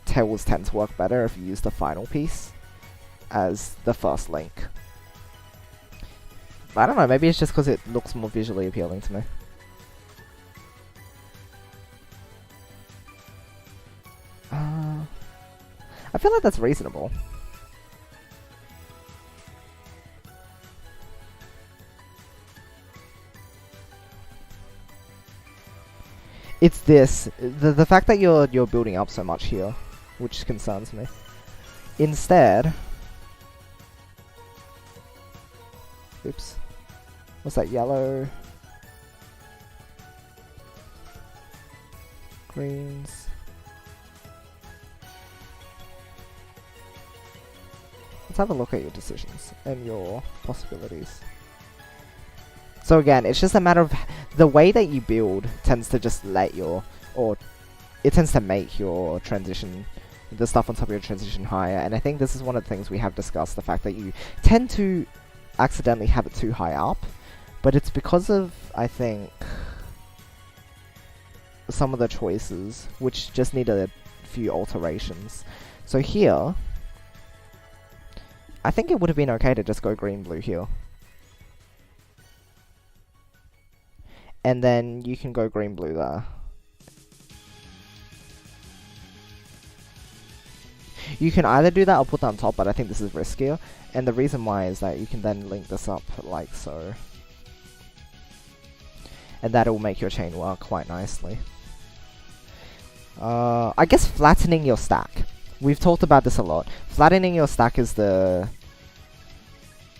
tails tend to work better if you use the final piece as the first link. I don't know, maybe it's just because it looks more visually appealing to me. I feel like that's reasonable. It's this. The fact that you're building up so much here, which concerns me. Instead... Oops. What's that? Yellow... Greens... Let's have a look at your decisions and your possibilities. So again, it's just a matter of the way that you build tends to just let your, or it tends to make your transition, the stuff on top of your transition higher. And I think this is one of the things we have discussed, the fact that you tend to accidentally have it too high up, but it's because of, I think, some of the choices, which just need a few alterations. So here, I think it would have been okay to just go green-blue here. And then you can go green-blue there. You can either do that or put that on top, but I think this is riskier. And the reason why is that you can then link this up like so. And that will make your chain work quite nicely. I guess flattening your stack. We've talked about this a lot. Flattening your stack is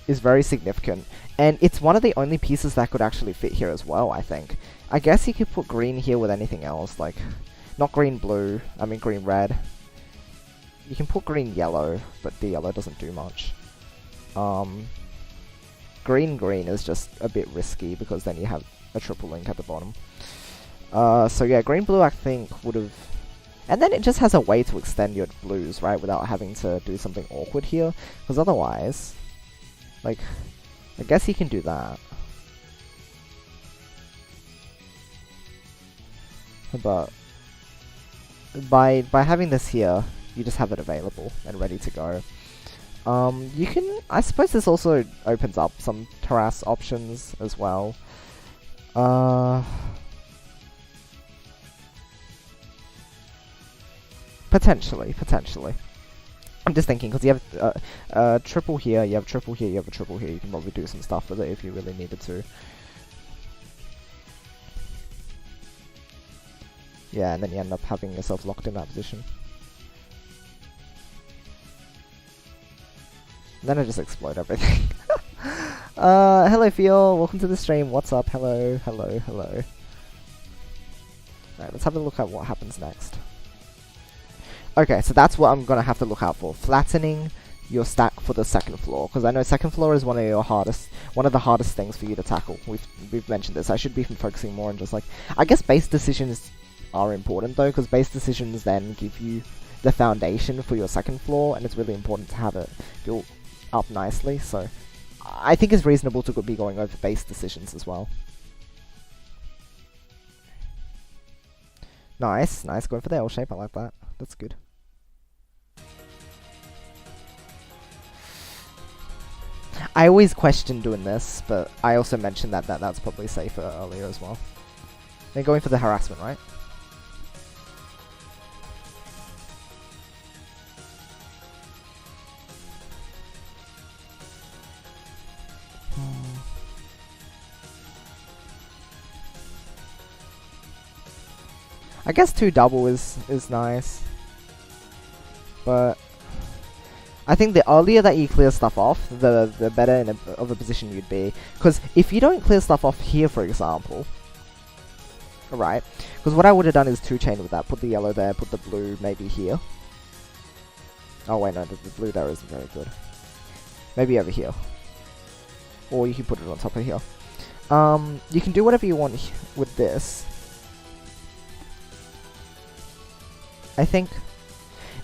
very significant. And it's one of the only pieces that could actually fit here as well, I think. I guess you could put green here with anything else, like... Not green-blue, I mean green-red. You can put green-yellow, but the yellow doesn't do much. Green-green is just a bit risky, because then you have a triple link at the bottom. So yeah, green-blue I think would have... And then it just has a way to extend your blues, right, without having to do something awkward here. Because otherwise... Like... I guess you can do that. But by having this here, you just have it available and ready to go. You can, I suppose this also opens up some terrace options as well. Potentially. I'm just thinking, because you have triple here, you have triple here, you have a triple here, you can probably do some stuff with it if you really needed to. Yeah, and then you end up having yourself locked in that position. And then I just explode everything. Hello Feel, welcome to the stream, what's up, hello. Alright, let's have a look at what happens next. Okay, so that's what I'm gonna have to look out for. Flattening your stack for the second floor, because I know second floor is one of the hardest things for you to tackle. We've mentioned this. I should be focusing more on just like, I guess base decisions are important though, because base decisions then give you the foundation for your second floor, and it's really important to have it built up nicely. So I think it's reasonable to be going over base decisions as well. Nice, going for the L shape. I like that. That's good. I always question doing this, but I also mentioned that that's probably safer earlier as well. Then going for the harassment, right? I guess 2 double is nice, but I think the earlier that you clear stuff off, the better of a position you'd be. Because if you don't clear stuff off here, for example, right? Because what I would have done is 2-chain with that. Put the yellow there, put the blue maybe here. Oh wait, no, the blue there isn't very good. Maybe over here. Or you can put it on top of here. You can do whatever you want with this. I think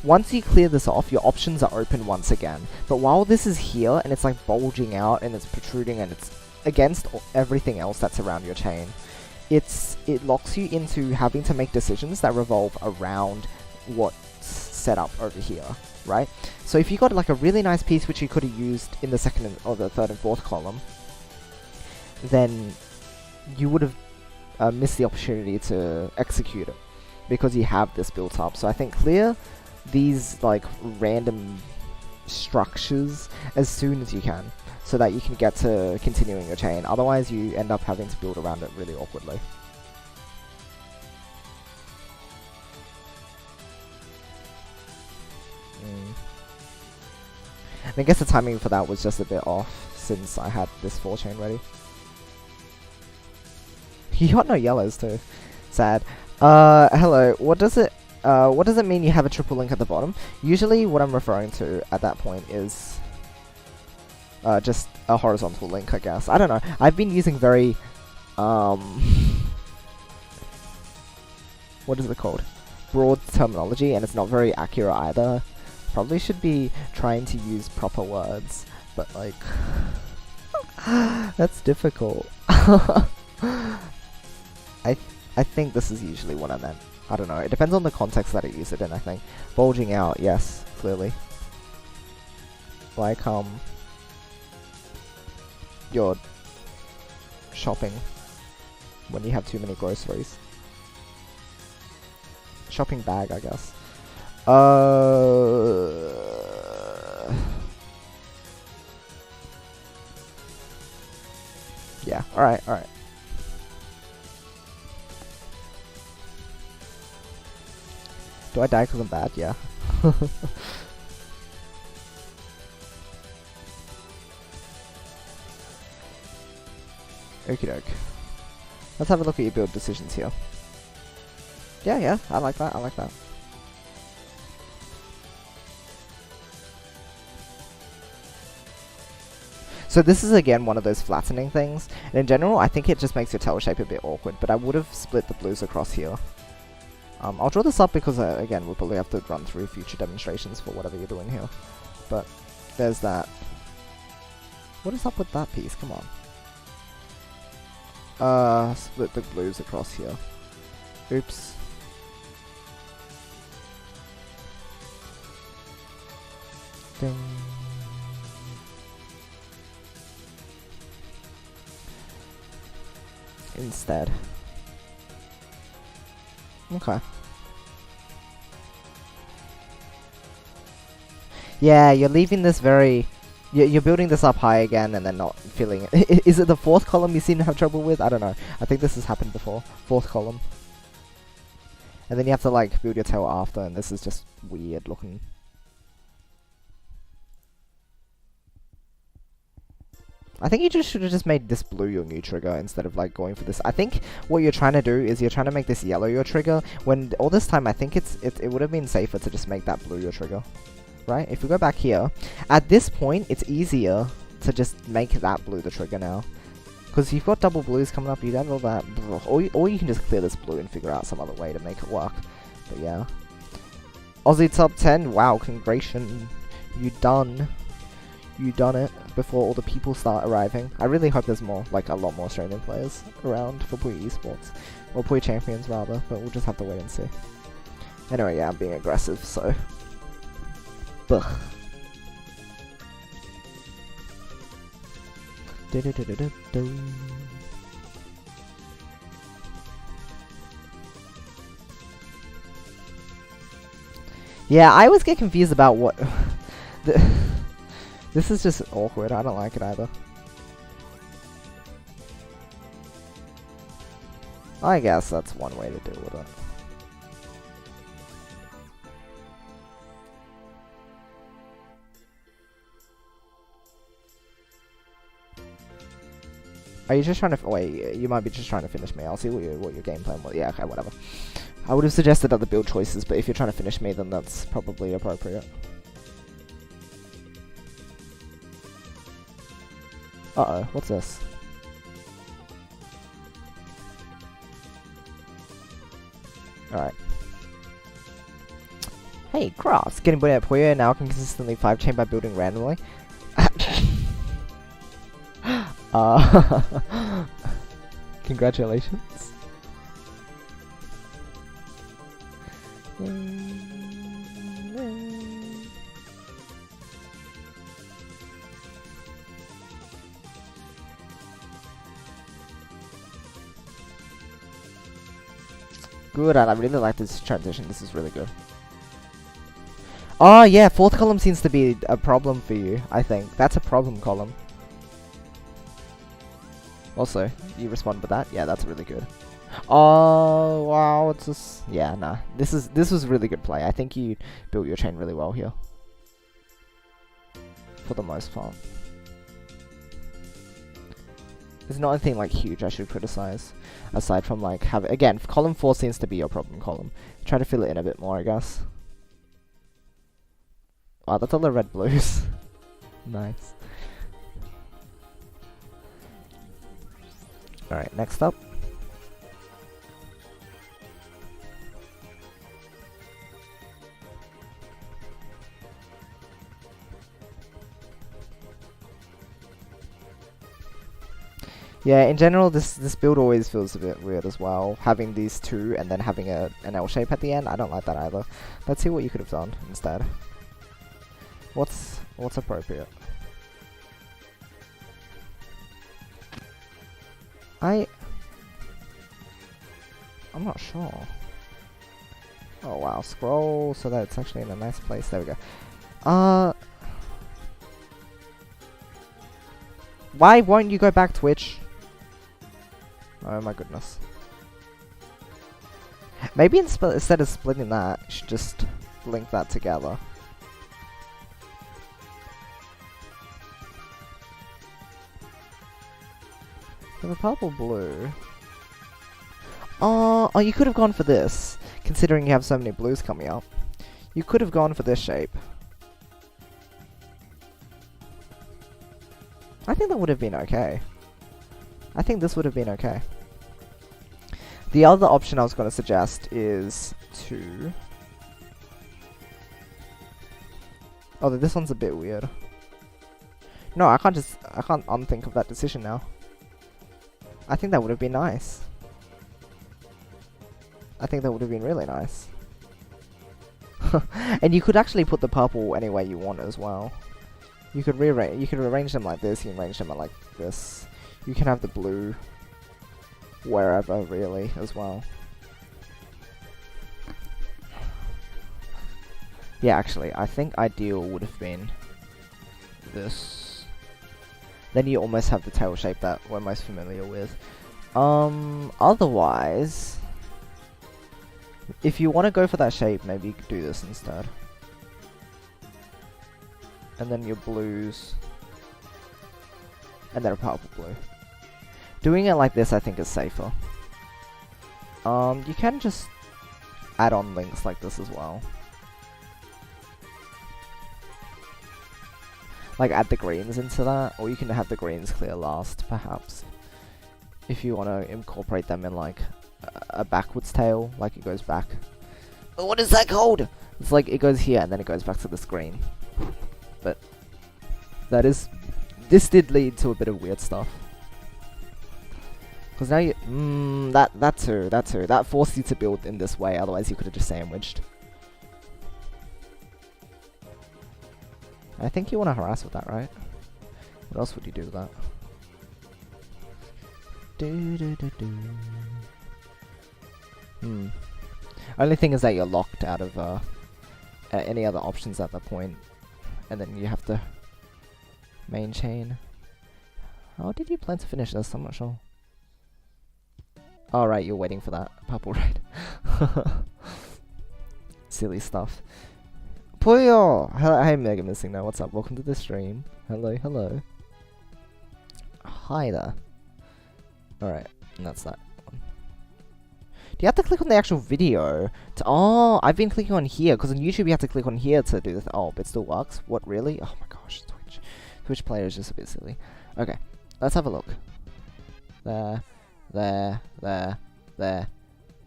once you clear this off, your options are open once again. But while this is here, and it's like bulging out, and it's protruding, and it's against everything else that's around your chain, it locks you into having to make decisions that revolve around what's set up over here, right? So if you got like a really nice piece which you could have used in the second or the third and fourth column, then you would have missed the opportunity to execute it because you have this built up. So I think clear these like random structures as soon as you can, so that you can get to continuing your chain. Otherwise you end up having to build around it really awkwardly. And I guess the timing for that was just a bit off since I had this 4-chain ready. You got no yellows too. Sad. Hello. What does it mean you have a triple link at the bottom? Usually what I'm referring to at that point is just a horizontal link, I guess. I don't know. I've been using very what is it called? Broad terminology, and it's not very accurate either. Probably should be trying to use proper words, but like that's difficult. I think this is usually what I meant. I don't know. It depends on the context that I use it in, I think. Bulging out, yes, clearly. Like, you're shopping when you have too many groceries. Shopping bag, I guess. Yeah, alright. Do I die because I'm bad? Yeah. Okie doke. Let's have a look at your build decisions here. Yeah, I like that. So this is again one of those flattening things, and in general I think it just makes your tail shape a bit awkward, but I would have split the blues across here. I'll draw this up because again we'll probably have to run through future demonstrations for whatever you're doing here. But there's that. What is up with that piece? Come on. Split the blues across here. Oops. Ding. Instead. Okay. Yeah, you're leaving this very... You're building this up high again and then not feeling it. Is it the fourth column you seem to have trouble with? I don't know. I think this has happened before. Fourth column. And then you have to like build your tail after, and this is just weird looking. I think you just should have just made this blue your new trigger instead of like going for this. I think what you're trying to do is you're trying to make this yellow your trigger, when all this time I think it would have been safer to just make that blue your trigger. Right? If we go back here, at this point it's easier to just make that blue the trigger now. Because you've got double blues coming up, you'd have all that, or you can just clear this blue and figure out some other way to make it work. But yeah. Aussie top 10, wow, congratulations. You done it before all the people start arriving. I really hope there's more, like a lot more Australian players around for Puyo esports. Or Puyo champions rather, but we'll just have to wait and see. Anyway, yeah, I'm being aggressive, so... Buh. Yeah, I always get confused about what... This is just awkward, I don't like it either. I guess that's one way to deal with it. Are you just trying to wait? You might be just trying to finish me. I'll see what your game plan was. Yeah, okay, whatever. I would have suggested other build choices, but if you're trying to finish me, then that's probably appropriate. Uh-oh, what's this? Alright. Hey, Cross! Getting good at Puyo, now can consistently 5-chain by building randomly. Congratulations. Good, I really like this transition. This is really good. Oh yeah, 4th column seems to be a problem for you, I think. That's a problem column. Also, you respond with that? Yeah, that's really good. Oh wow, it's just yeah, nah. This was really good play. I think you built your chain really well here. For the most part. There's not anything like huge I should criticize. Aside from like again, column 4 seems to be your problem column. Try to fill it in a bit more, I guess. Wow, that's all the red blues. Nice. Alright, next up. Yeah, in general, this build always feels a bit weird as well. Having these two and then having an L shape at the end, I don't like that either. Let's see what you could have done instead. What's appropriate? I'm not sure. Oh wow, scroll so that it's actually in a nice place. There we go. Why won't you go back, Twitch? Oh my goodness. Maybe instead of splitting that, you should just link that together. So the purple blue. Oh, you could have gone for this, considering you have so many blues coming up. You could have gone for this shape. I think that would have been okay. I think this would have been okay. The other option I was going to suggest is to... Although this one's a bit weird. No, I can't unthink of that decision now. I think that would have been nice. I think that would have been really nice. And you could actually put the purple any way you want as well. You could rearrange. You could arrange them like this. You can arrange them like this. You can have the blue wherever really as well. Yeah, actually, I think ideal would have been this. Then you almost have the tail shape that we're most familiar with. Otherwise, if you want to go for that shape, maybe you could do this instead. And then your blues. And then a purple blue. Doing it like this, I think, is safer. You can just add on links like this as well. Like add the greens into that, or you can have the greens clear last, perhaps. If you want to incorporate them in like a backwards tail, like it goes back. But what is that called? It's like it goes here and then it goes back to the screen. But that is, this did lead to a bit of weird stuff. Because now you, that too, that forced you to build in this way, otherwise you could have just sandwiched. I think you want to harass with that, right? What else would you do with that? Only thing is that you're locked out of any other options at that point. And then you have to main chain. How did you plan to finish this? I'm not sure. Oh right, you're waiting for that purple red. Silly stuff. Puyo! Hey Mega Missing now, what's up? Welcome to the stream. Hello, hello. Hi there. Alright, and that's that one. Do you have to click on the actual video to... Oh, I've been clicking on here, because on YouTube you have to click on here to do this. Oh, but it still works? What, really? Oh my gosh, Twitch. Twitch player is just a bit silly. Okay, let's have a look. There, there, there, there,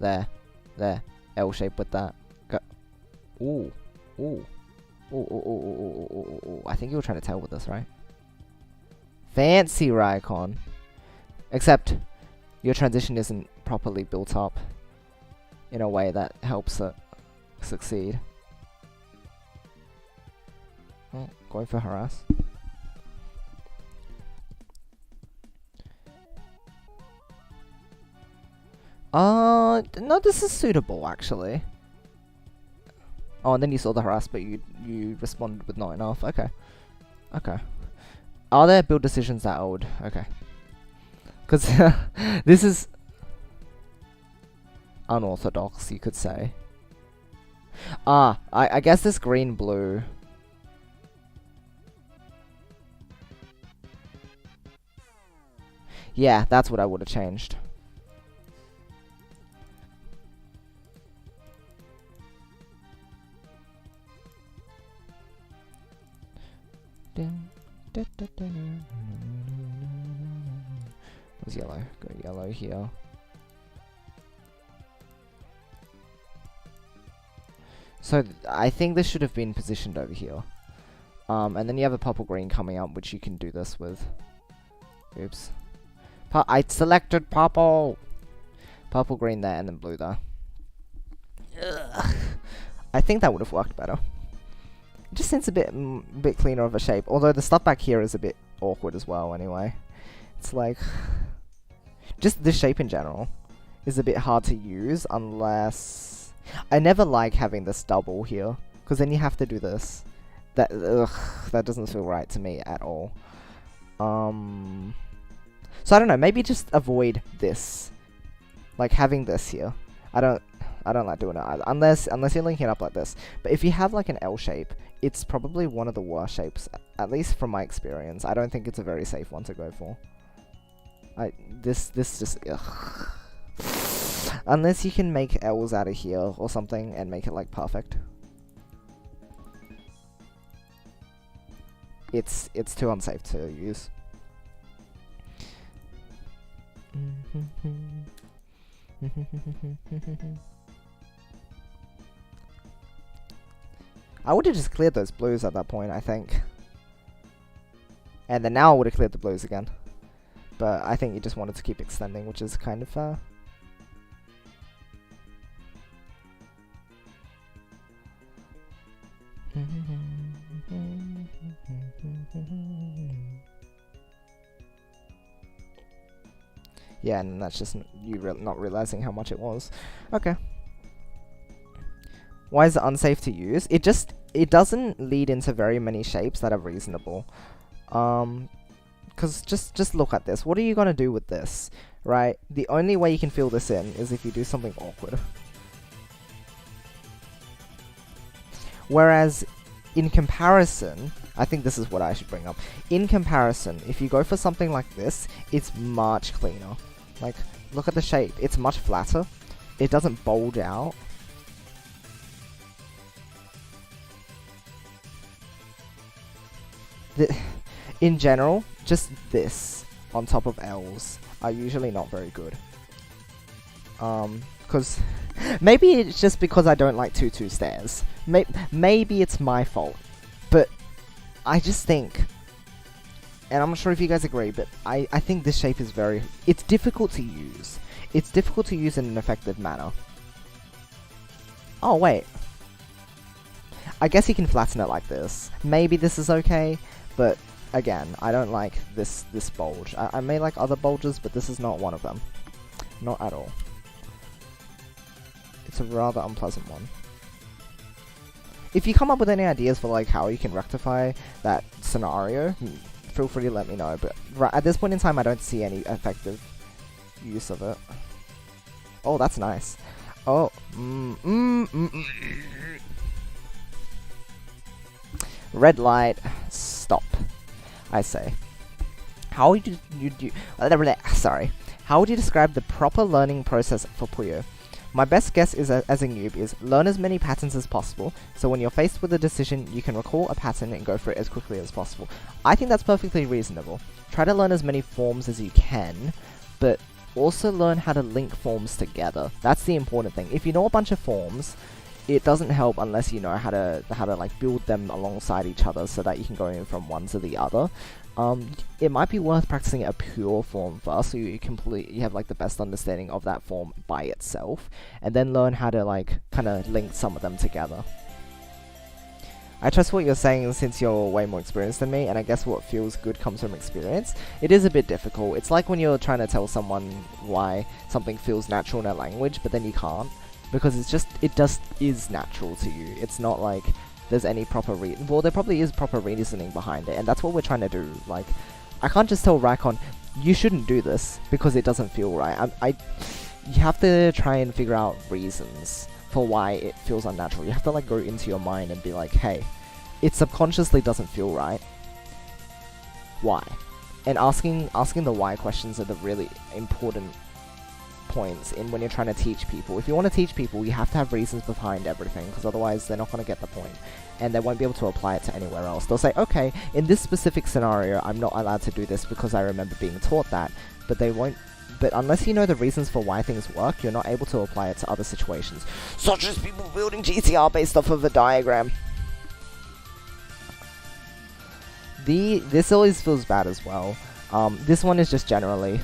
there, there. L shape with that. Go. Ooh, ooh. Ooh, ooh, ooh, ooh, ooh, ooh, ooh. I think you were trying to tell with this, right? Fancy Raikon. Except your transition isn't properly built up in a way that helps it succeed. Oh, going for harass. No, this is suitable actually. Oh, and then you saw the harass, but you responded with not enough. Okay. Okay. Are there build decisions that old? Okay. Because this is unorthodox, you could say. I guess this green-blue... Yeah, that's what I would have changed. Where's yellow? Go yellow here. So I think this should have been positioned over here. And then you have a purple green coming up, which you can do this with. Oops. I selected purple. Purple green there, and then blue there. Ugh. I think that would have worked better. It just seems a bit cleaner of a shape. Although the stuff back here is a bit awkward as well anyway. It's like... just the shape in general is a bit hard to use unless... I never like having this double here. Because then you have to do this. That doesn't feel right to me at all. So I don't know, maybe just avoid this. Like having this here. I don't like doing it either. Unless you're linking it up like this. But if you have like an L shape, it's probably one of the worst shapes, at least from my experience. I don't think it's a very safe one to go for. This just ugh. Unless you can make L's out of here or something and make it like perfect. It's too unsafe to use. I would have just cleared those blues at that point, I think. And then now I would have cleared the blues again. But I think you just wanted to keep extending, which is kind of fair. Yeah, and that's just you not realizing how much it was. Okay. Why is it unsafe to use? It doesn't lead into very many shapes that are reasonable. Cause just look at this. What are you gonna do with this, right? The only way you can fill this in is if you do something awkward. Whereas, in comparison, I think this is what I should bring up. In comparison, if you go for something like this, it's much cleaner. Like, look at the shape. It's much flatter. It doesn't bulge out. In general, just this on top of L's are usually not very good. Because maybe it's just because I don't like 2-2 stairs. Maybe it's my fault. But I just think, and I'm not sure if you guys agree, but I think this shape is it's difficult to use. It's difficult to use in an effective manner. Oh, wait. I guess you can flatten it like this. Maybe this is okay, but again, I don't like this bulge. I may like other bulges, but this is not one of them. Not at all. It's a rather unpleasant one. If you come up with any ideas for like how you can rectify that scenario, feel free to let me know. But at this point in time, I don't see any effective use of it. Oh, that's nice. Oh, red light, stop. I say. How do you sorry. How would you describe the proper learning process for Puyo? My best guess is as a noob is learn as many patterns as possible, so when you're faced with a decision, you can recall a pattern and go for it as quickly as possible. I think that's perfectly reasonable. Try to learn as many forms as you can, but also learn how to link forms together. That's the important thing. If you know a bunch of forms, it doesn't help unless you know how to like build them alongside each other so that you can go in from one to the other. It might be worth practicing a pure form first, so you have like the best understanding of that form by itself, and then learn how to like kind of link some of them together. I trust what you're saying since you're way more experienced than me, and I guess what feels good comes from experience. It is a bit difficult. It's like when you're trying to tell someone why something feels natural in a language, but then you can't, because it just is natural to you. It's not like there's any proper well, there probably is proper reasoning behind it, and that's what we're trying to do. Like, I can't just tell Raikon, you shouldn't do this, because it doesn't feel right. You have to try and figure out reasons for why it feels unnatural. You have to like go into your mind and be like, hey, it subconsciously doesn't feel right. Why? And asking the why questions are the really important points in when you're trying to teach people. If you want to teach people, you have to have reasons behind everything, because otherwise they're not going to get the point, and they won't be able to apply it to anywhere else. They'll say, okay, in this specific scenario, I'm not allowed to do this because I remember being taught that, but they won't. But unless you know the reasons for why things work, you're not able to apply it to other situations, such as people building GTR based off of a diagram. This always feels bad as well. This one is just generally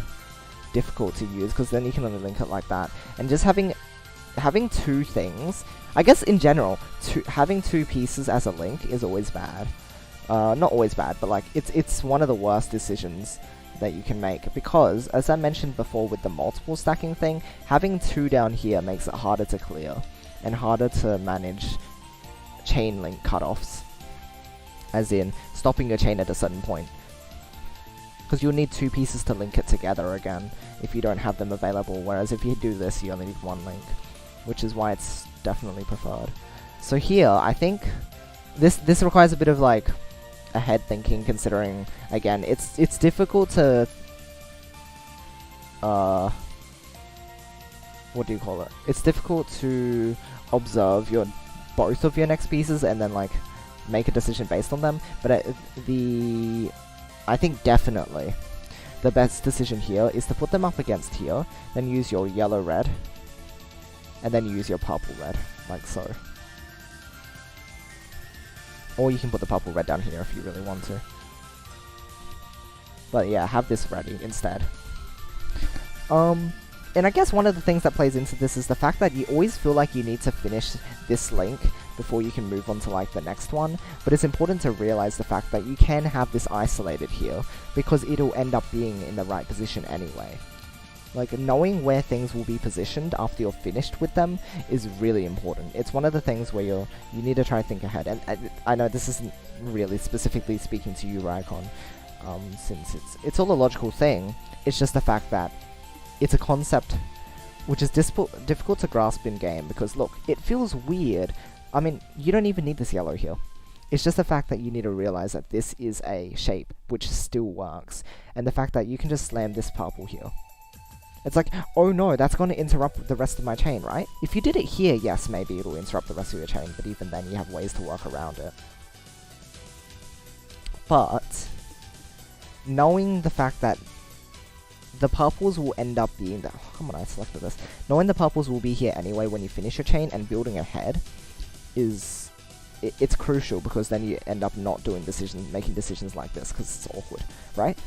difficult to use, because then you can only link it like that, and just having two things, I guess in general, having two pieces as a link is always bad. Not always bad, but like it's one of the worst decisions that you can make, because as I mentioned before with the multiple stacking thing, having two down here makes it harder to clear and harder to manage chain link cutoffs, as in stopping your chain at a certain point, because you'll need two pieces to link it together again if you don't have them available, whereas if you do this, you only need one link, which is why it's definitely preferred. So here, I think this requires a bit of like ahead thinking, considering, again, it's difficult to what do you call it? It's difficult to observe both of your next pieces and then like make a decision based on them, but I think definitely the best decision here is to put them up against here, then use your yellow-red, and then use your purple-red, like so. Or you can put the purple-red down here if you really want to. But yeah, have this ready instead. And I guess one of the things that plays into this is the fact that you always feel like you need to finish this link before you can move on to like the next one, but it's important to realize the fact that you can have this isolated here, because it'll end up being in the right position anyway. Like, knowing where things will be positioned after you're finished with them is really important. It's one of the things where you need to try and think ahead, and I know this isn't really specifically speaking to you, Raikon, since it's all a logical thing. It's just the fact that it's a concept which is difficult to grasp in game, because look, it feels weird. I mean, you don't even need this yellow here. It's just the fact that you need to realize that this is a shape which still works, and the fact that you can just slam this purple here. It's like, oh no, that's going to interrupt the rest of my chain, right? If you did it here, yes, maybe it'll interrupt the rest of your chain, but even then you have ways to work around it. But knowing the fact that the purples will end up being there. Oh, come on, I selected this. Knowing the purples will be here anyway when you finish your chain, and building ahead is... It's crucial, because then you end up not making decisions like this, because it's awkward, right?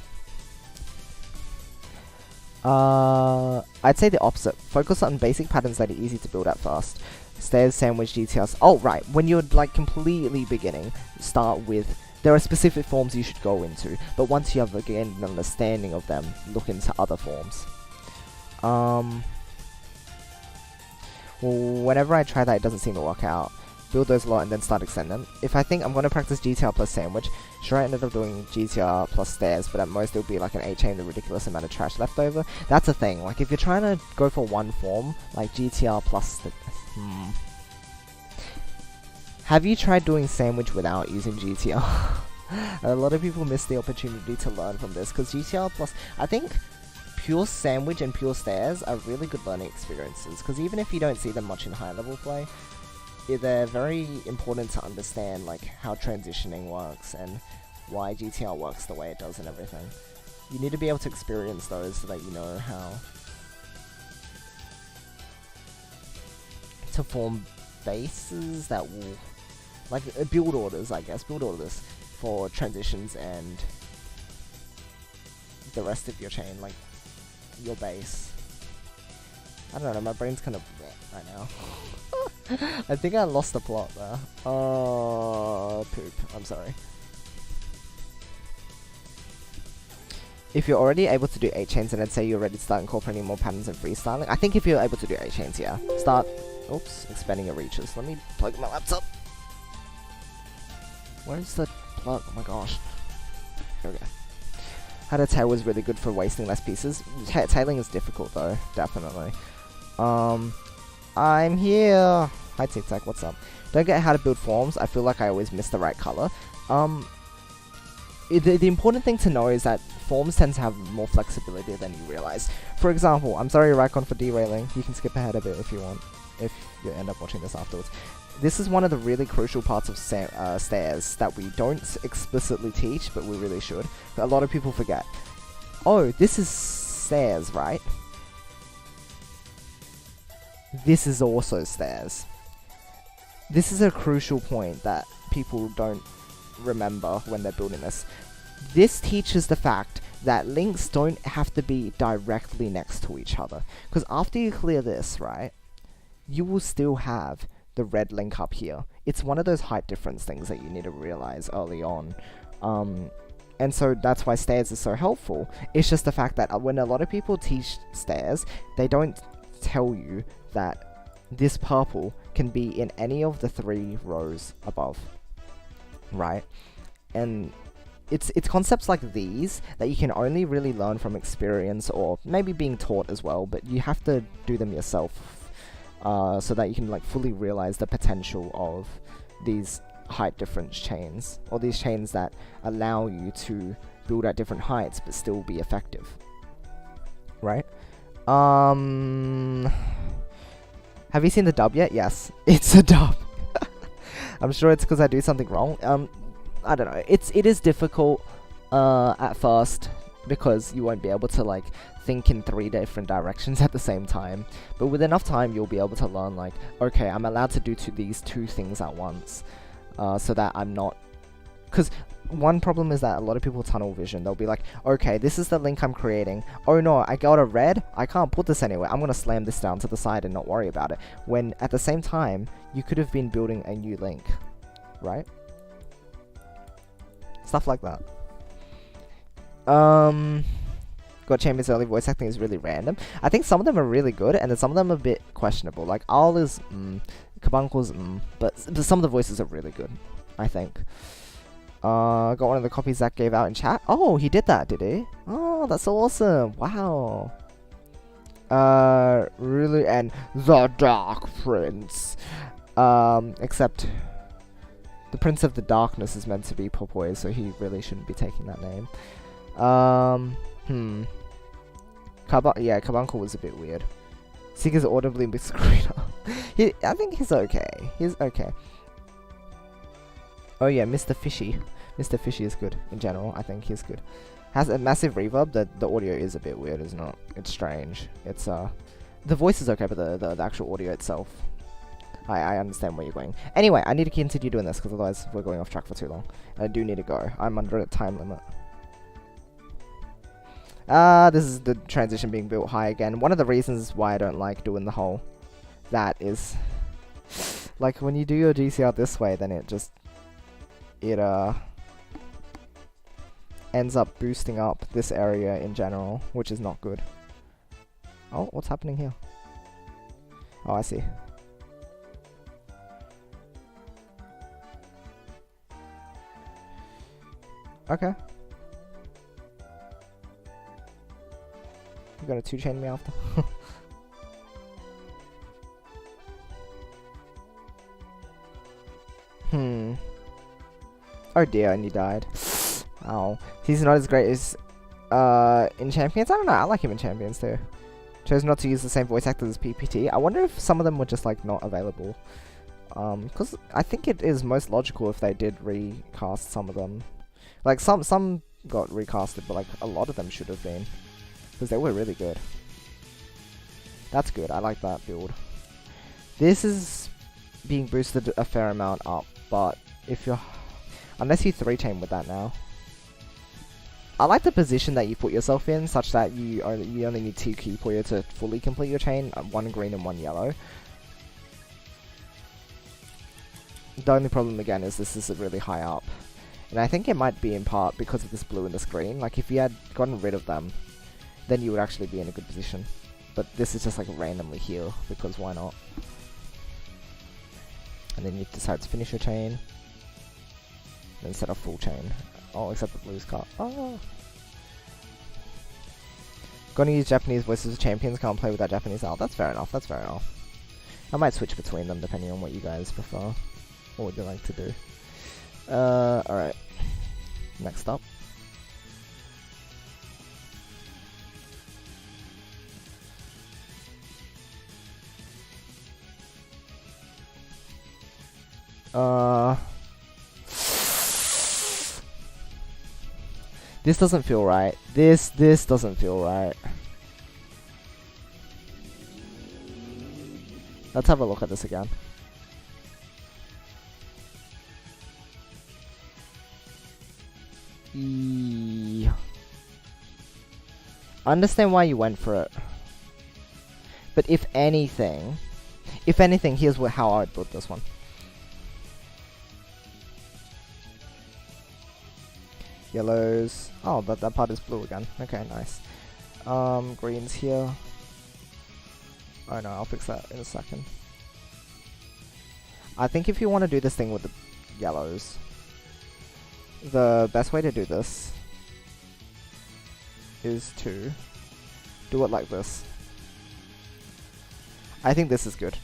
I'd say the opposite. Focus on basic patterns that are easy to build at first. Stairs, sandwich, GTRs. Oh, right. When you're like completely beginning, start with... There are specific forms you should go into, but once you have again an understanding of them, look into other forms. Well, whenever I try that, it doesn't seem to work out. Build those a lot and then start extending them. If I think I'm going to practice GTR plus sandwich, sure, I ended up doing GTR plus stairs, but at most it'll be like an 8-chain, the ridiculous amount of trash left over. That's the thing. Like, if you're trying to go for one form, like GTR plus the... Have you tried doing sandwich without using GTR? A lot of people miss the opportunity to learn from this, because GTR plus... I think Pure Sandwich and Pure Stairs are really good learning experiences, because even if you don't see them much in high level play, they're very important to understand like how transitioning works and why GTR works the way it does and everything. You need to be able to experience those so that you know how to form bases that will, like, build orders, I guess, build orders for transitions and the rest of your chain, like your base. I don't know, my brain's kind of right now. I think I lost the plot there. Oh, poop. I'm sorry. If you're already able to do 8 chains, and I'd say you're ready to start incorporating more patterns and freestyling. I think if you're able to do 8 chains, yeah. Start, oops, expanding your reaches. Let me plug my laptop. Where's the plug? Oh my gosh. Here we go. How to tail was really good for wasting less pieces. Tailing is difficult though, definitely. I'm here. Hi Tic Tac, what's up? Don't get how to build forms. I feel like I always miss the right color. The important thing to know is that forms tend to have more flexibility than you realize. For example, I'm sorry Raikon for derailing. You can skip ahead a bit if you want, if you end up watching this afterwards. This is one of the really crucial parts of stairs that we don't explicitly teach, but we really should. But a lot of people forget. Oh, this is stairs, right? This is also stairs. This is a crucial point that people don't remember when they're building this. This teaches the fact that links don't have to be directly next to each other. Because after you clear this, right, you will still have the red link up here. It's one of those height difference things that you need to realize early on. And so that's why stairs is so helpful. It's just the fact that when a lot of people teach stairs, they don't tell you that this purple can be in any of the 3 rows above, right? And it's concepts like these that you can only really learn from experience or maybe being taught as well, but you have to do them yourself so that you can like fully realize the potential of these height difference chains, or these chains that allow you to build at different heights but still be effective, right? Have you seen the dub yet? Yes, it's a dub. I'm sure it's because I do something wrong. I don't know. It is difficult at first because you won't be able to like think in 3 different directions at the same time. But with enough time, you'll be able to learn like, okay, I'm allowed to do these 2 things at once, so that I'm not. Because one problem is that a lot of people tunnel vision. They'll be like, okay, this is the link I'm creating. Oh no, I got a red. I can't put this anywhere. I'm gonna slam this down to the side and not worry about it. When at the same time, you could have been building a new link, right? Stuff like that. God Chamber's early voice acting is really random. I think some of them are really good, and then some of them are a bit questionable. Like Owl is Kabunkel's but some of the voices are really good, I think. Got one of the copies Zach gave out in chat. Oh, he did that, did he? Oh, that's awesome. Wow. Really, and the Dark Prince. Except the Prince of the Darkness is meant to be Popoy, so he really shouldn't be taking that name. Yeah, Carbuncle was a bit weird. Seeker's audibly screwed up. I think he's okay. He's okay. Oh yeah, Mr. Fishy. Mr. Fishy is good in general. I think he's good. Has a massive reverb. The audio is a bit weird, isn't it? It's strange. It's the voice is okay, but the actual audio itself. I understand where you're going. Anyway, I need to continue doing this because otherwise we're going off track for too long. And I do need to go. I'm under a time limit. This is the transition being built high again. One of the reasons why I don't like doing the whole that is like when you do your GCR this way, then it ends up boosting up this area in general, which is not good. Oh, what's happening here? Oh, I see. Okay. You're gonna 2-chain me after? Oh dear, and he died. Oh, he's not as great as In Champions, I don't know. I like him in Champions too. Chose not to use the same voice actors as PPT. I wonder if some of them were just like not available. Because I think it is most logical if they did recast some of them. Like some got recasted, but like a lot of them should have been, because they were really good. That's good. I like that build. This is being boosted a fair amount up, but if you're, unless you 3-chain with that now. I like the position that you put yourself in, such that you only need 2 key Puyo to fully complete your chain, 1 green and 1 yellow. The only problem again is this is really high up. And I think it might be in part because of this blue and this green. Like if you had gotten rid of them, then you would actually be in a good position. But this is just like randomly here, because why not? And then you decide to finish your chain. Then set up full chain. Oh, except the blue's cut. Oh. Gonna use Japanese voices of champions, can't play with that Japanese style. That's fair enough, that's fair enough. I might switch between them depending on what you guys prefer. What would you like to do? Alright. Next up. This doesn't feel right. This doesn't feel right. Let's have a look at this again. I understand why you went for it. But if anything, here's how I would build this one. Yellows. Oh, that part is blue again. Okay, nice. Greens here. Oh no, I'll fix that in a second. I think if you want to do this thing with the yellows, the best way to do this is to do it like this. I think this is good.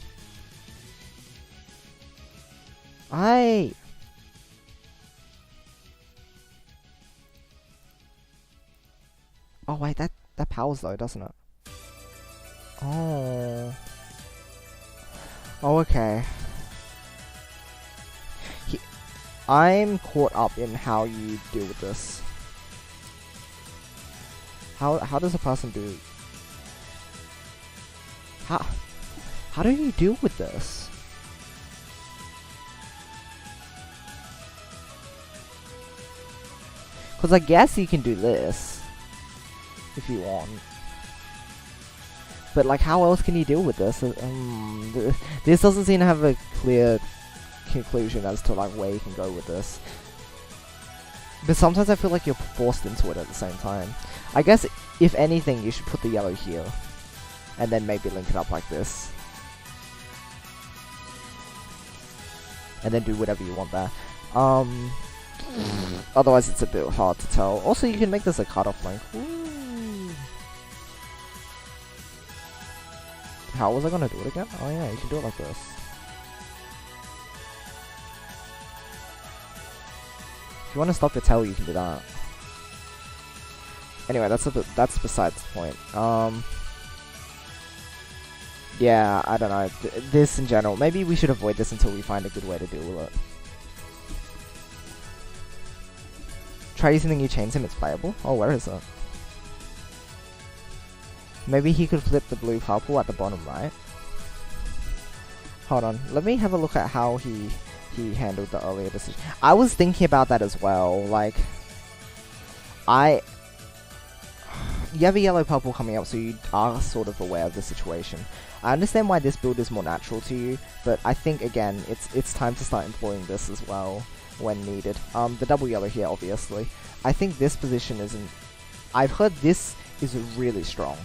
Oh wait, that powers though, doesn't it? Oh. Oh, okay. I'm caught up in how you deal with this. How does a person do? How do you deal with this? Because I guess you can do this if you want. But like, how else can you deal with this? This doesn't seem to have a clear conclusion as to like where you can go with this. But sometimes I feel like you're forced into it at the same time. I guess if anything, you should put the yellow here, and then maybe link it up like this, and then do whatever you want there. Otherwise, it's a bit hard to tell. Also, you can make this a cutoff link. Ooh. How was I gonna do it again? Oh yeah, you can do it like this. If you want to stop your tail, you can do that. Anyway, that's besides the point. Yeah, I don't know. This in general, maybe we should avoid this until we find a good way to deal with it. Try using the new chain sim, it's playable. Oh, where is it? Maybe he could flip the blue purple at the bottom right. Hold on, let me have a look at how he handled the earlier decision. I was thinking about that as well. Like, you have a yellow purple coming up, so you are sort of aware of the situation. I understand why this build is more natural to you, but I think again it's time to start employing this as well when needed. The double yellow here, obviously. I think this position isn't. I've heard this is really strong.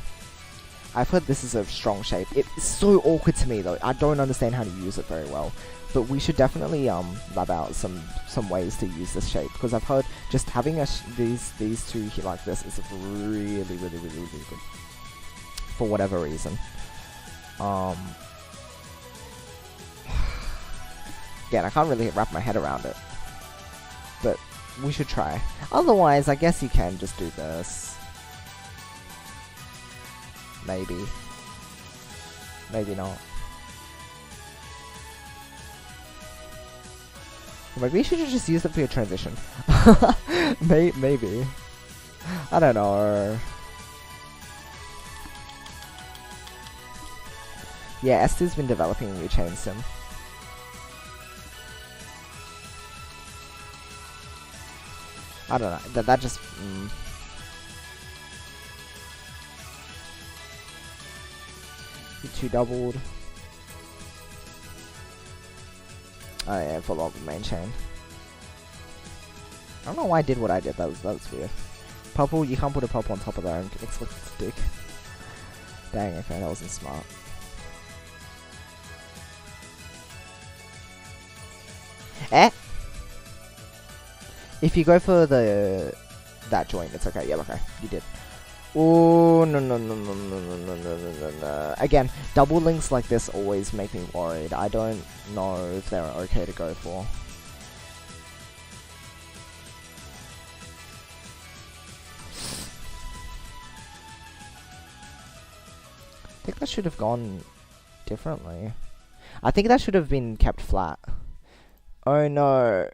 I've heard this is a strong shape. It's so awkward to me though. I don't understand how to use it very well. But we should definitely lab out some ways to use this shape, because I've heard just having these two here like this is really good for whatever reason. Again, I can't really wrap my head around it, but we should try. Otherwise, I guess you can just do this. Maybe. Maybe not. Maybe you should just use it for your transition. Maybe. I don't know. Yeah, S2's been developing a new chain sim. I don't know. That just. You 2 doubled. Oh yeah, follow up the main chain. I don't know why I did what I did. That was weird. Purple, you can't put a purple on top of that and expect it to stick. Dang, okay, that wasn't smart. Eh? If you go for that joint, it's okay. Yeah, okay, you did. Oh no. Again, double links like this always make me worried. I don't know if they're okay to go for. I think that should have gone differently. I think that should have been kept flat. Oh no.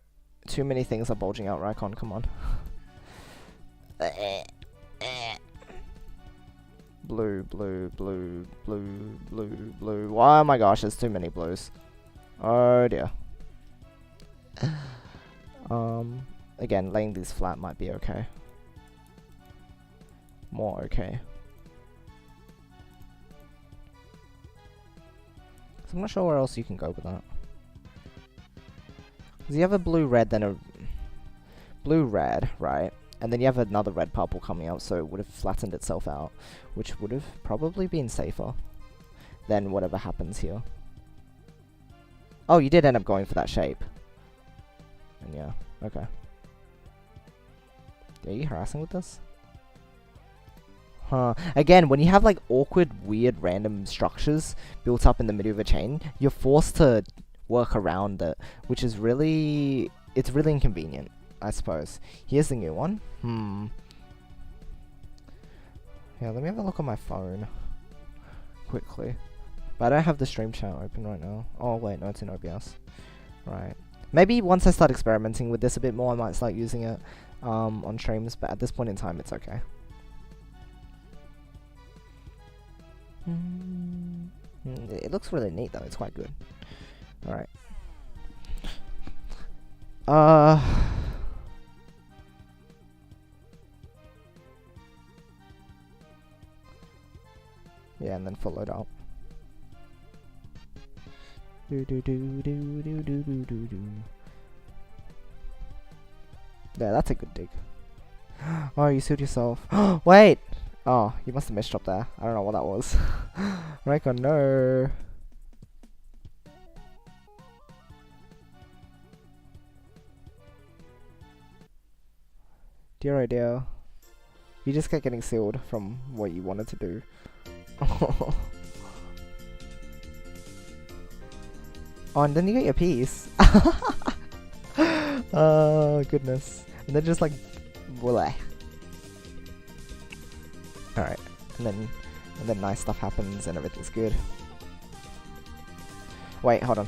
Too many things are bulging out, Raikon, come on. Blue. Oh my gosh, there's too many blues. Oh dear. Again, laying these flat might be okay. More okay. So I'm not sure where else you can go with that. Because you have a blue-red, then a blue-red, right? And then you have another red-purple coming out, so it would have flattened itself out, which would have probably been safer than whatever happens here. Oh, you did end up going for that shape. And yeah, okay. Are you harassing with this? Huh. Again, when you have like awkward, weird, random structures built up in the middle of a chain, you're forced to work around it, which is really, it's really inconvenient, I suppose. Here's the new one. Yeah, let me have a look on my phone quickly. But I don't have the stream chat open right now. Oh wait, no, it's in OBS. Right. Maybe once I start experimenting with this a bit more, I might start using it on streams, but at this point in time, it's okay. It looks really neat though, it's quite good. Alright. Yeah, and then followed up. Yeah, that's a good dig. Oh, you sued yourself. Wait! Oh, you must have misdropped there. I don't know what that was. Raikon, no. Dear oh dear. You just kept getting sealed from what you wanted to do. Oh, and then you get your piece. Oh, goodness. And then just like, bleh. Alright, and then nice stuff happens and everything's good. Wait, hold on.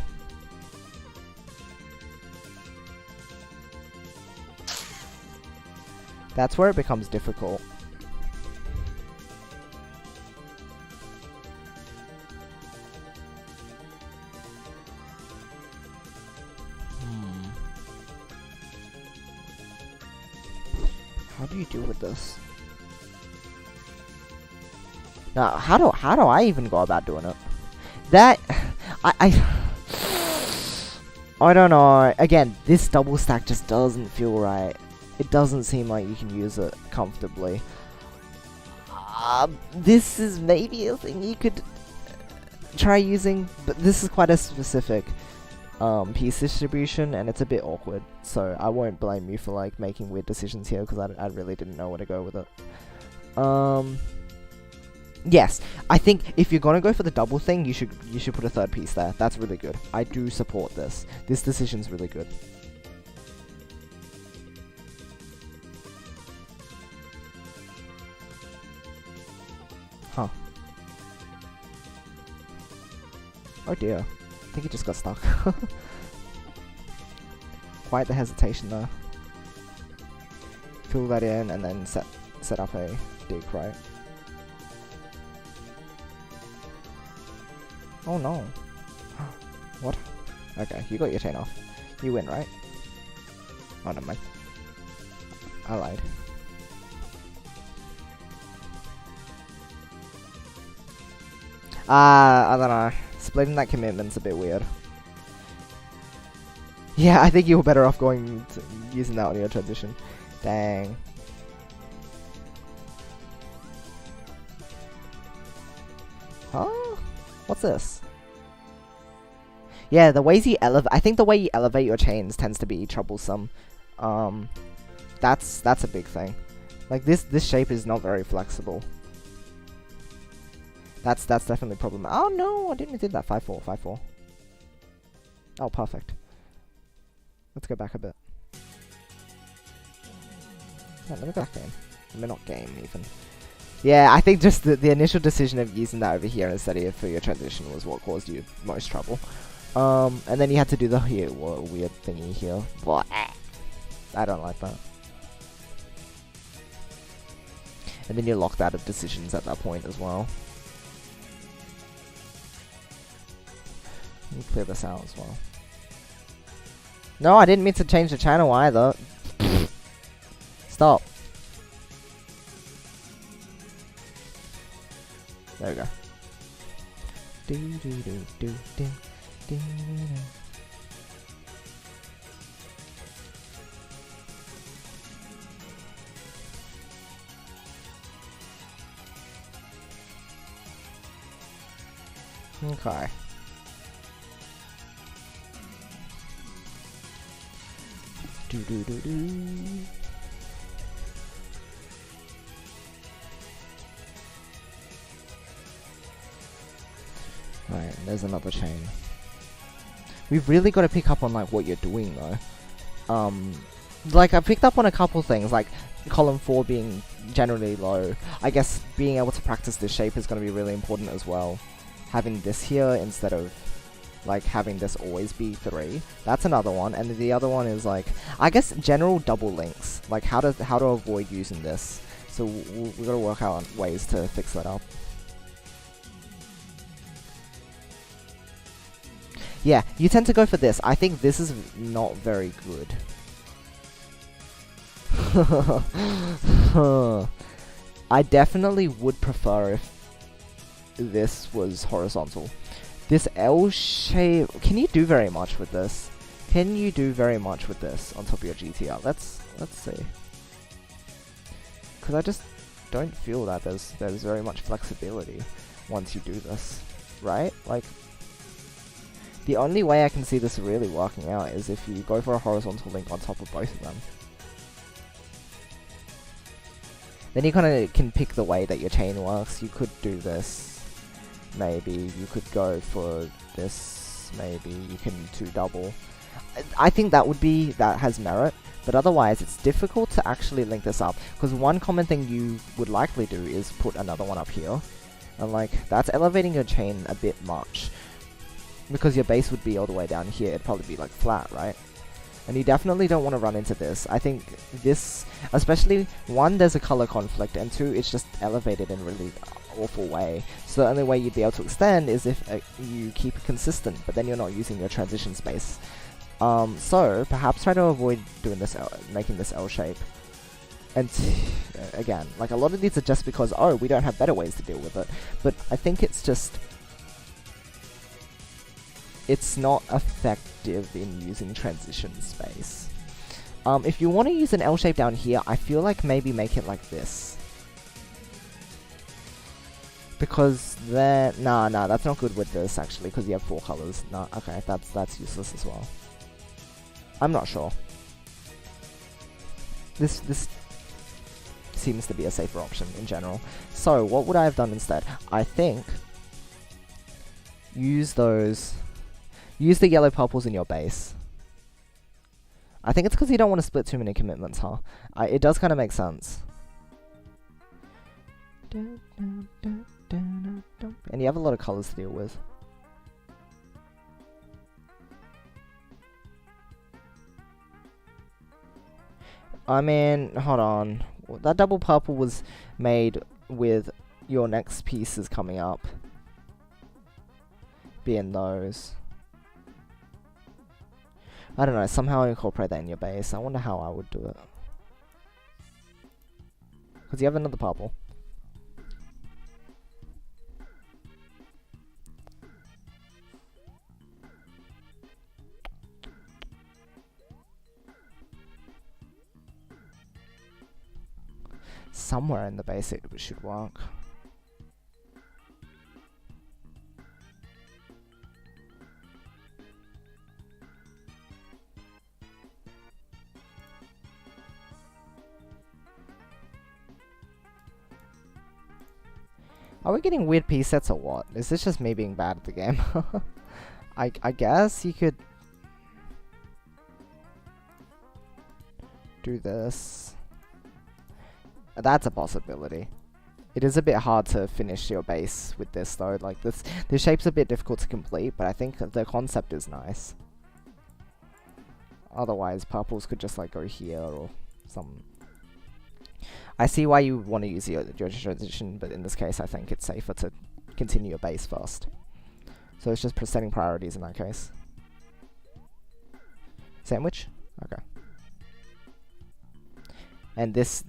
That's where it becomes difficult. How do you deal with this? Now, how do I even go about doing it? That I don't know. Again, this double stack just doesn't feel right. It doesn't seem like you can use it comfortably. This is maybe a thing you could try using, but this is quite a specific piece distribution, and it's a bit awkward. So I won't blame you for like making weird decisions here, because I really didn't know where to go with it. Yes, I think if you're gonna go for the double thing, you should put a third piece there. That's really good. I do support this. This decision's really good. Huh. Oh dear. I think he just got stuck. Quite the hesitation there. Fill that in and then set up a dig, right? Oh no. What? Okay, you got your chain off. You win, right? Oh, never mind. I lied. I don't know. Splitting that commitment's a bit weird. Yeah, I think you were better off using that on your transition. Dang. Huh? What's this? Yeah, the ways you elevate. I think the way you elevate your chains tends to be troublesome. That's a big thing. Like this shape is not very flexible. That's definitely a problem. Oh no, I didn't do that. 5-4, 5-4. Oh, perfect. Let's go back a bit. Yeah, let me go back game. I mean, not game even. Yeah, I think just the initial decision of using that over here instead of for your transition was what caused you most trouble. And then you had to do the weird thingy here. But I don't like that. And then you're locked out of decisions at that point as well. Let me clear this out as well. No, I didn't mean to change the channel either. Stop. There we go. Do do do do do do. Okay. Do do do do. Right, there's another chain. We've really got to pick up on like what you're doing though. Like I picked up on a couple things, like column 4 being generally low. I guess being able to practice this shape is going to be really important as well. Having this here instead of like having this always be 3. That's another one. And the other one is like, I guess general double links. Like how to avoid using this. So we got to work out on ways to fix that up. Yeah, you tend to go for this. I think this is not very good. I definitely would prefer if this was horizontal. This L shape, can you do very much with this? Can you do very much with this on top of your GTR? Let's see. Because I just don't feel that there's very much flexibility once you do this, right? Like, the only way I can see this really working out is if you go for a horizontal link on top of both of them. Then you kind of can pick the way that your chain works. You could do this, maybe. You could go for this, maybe. You can 2-double. I think that has merit, but otherwise it's difficult to actually link this up. Because one common thing you would likely do is put another one up here. And like, that's elevating your chain a bit much. Because your base would be all the way down here, it'd probably be like flat, right? And you definitely don't want to run into this. I think this, especially, 1, there's a color conflict, and 2, it's just elevated in a really awful way. So the only way you'd be able to extend is if you keep it consistent, but then you're not using your transition space. So perhaps try to avoid doing this, making this L shape. And again, like a lot of these are just because, oh, we don't have better ways to deal with it. But I think it's just, it's not effective in using transition space. If you want to use an L shape down here, I feel like maybe make it like this. Because then, nah, that's not good with this actually, because you have 4 colors. Nah, okay, that's useless as well. I'm not sure. This seems to be a safer option in general. So what would I have done instead? I think use the yellow purples in your base. I think it's because you don't want to split too many commitments, huh? It does kind of make sense. And you have a lot of colors to deal with. I mean, hold on. That double purple was made with your next pieces coming up being those. I don't know, somehow incorporate that in your base. I wonder how I would do it. Because you have another purple. Somewhere in the base it should work. Are we getting weird piece sets or what? Is this just me being bad at the game? I guess you could do this. That's a possibility. It is a bit hard to finish your base with this though. Like this shape's a bit difficult to complete, but I think the concept is nice. Otherwise, purples could just like go here or some. I see why you want to use your transition, but in this case, I think it's safer to continue your base first. So it's just setting priorities in that case. Sandwich? Okay. And this.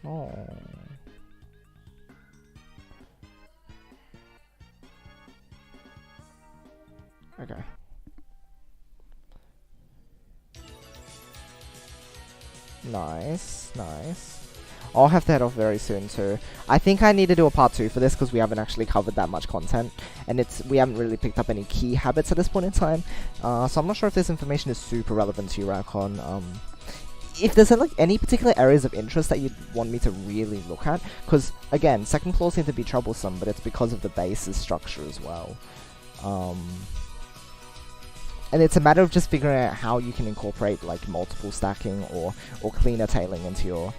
Oh. Okay. Nice, nice. I'll have to head off very soon too. I think I need to do a part 2 for this because we haven't actually covered that much content, and we haven't really picked up any key habits at this point in time. So I'm not sure if this information is super relevant to you, Raikon. If there's like any particular areas of interest that you'd want me to really look at, because again, second claws seem to be troublesome, but it's because of the base's structure as well. And it's a matter of just figuring out how you can incorporate like multiple stacking or cleaner tailing into your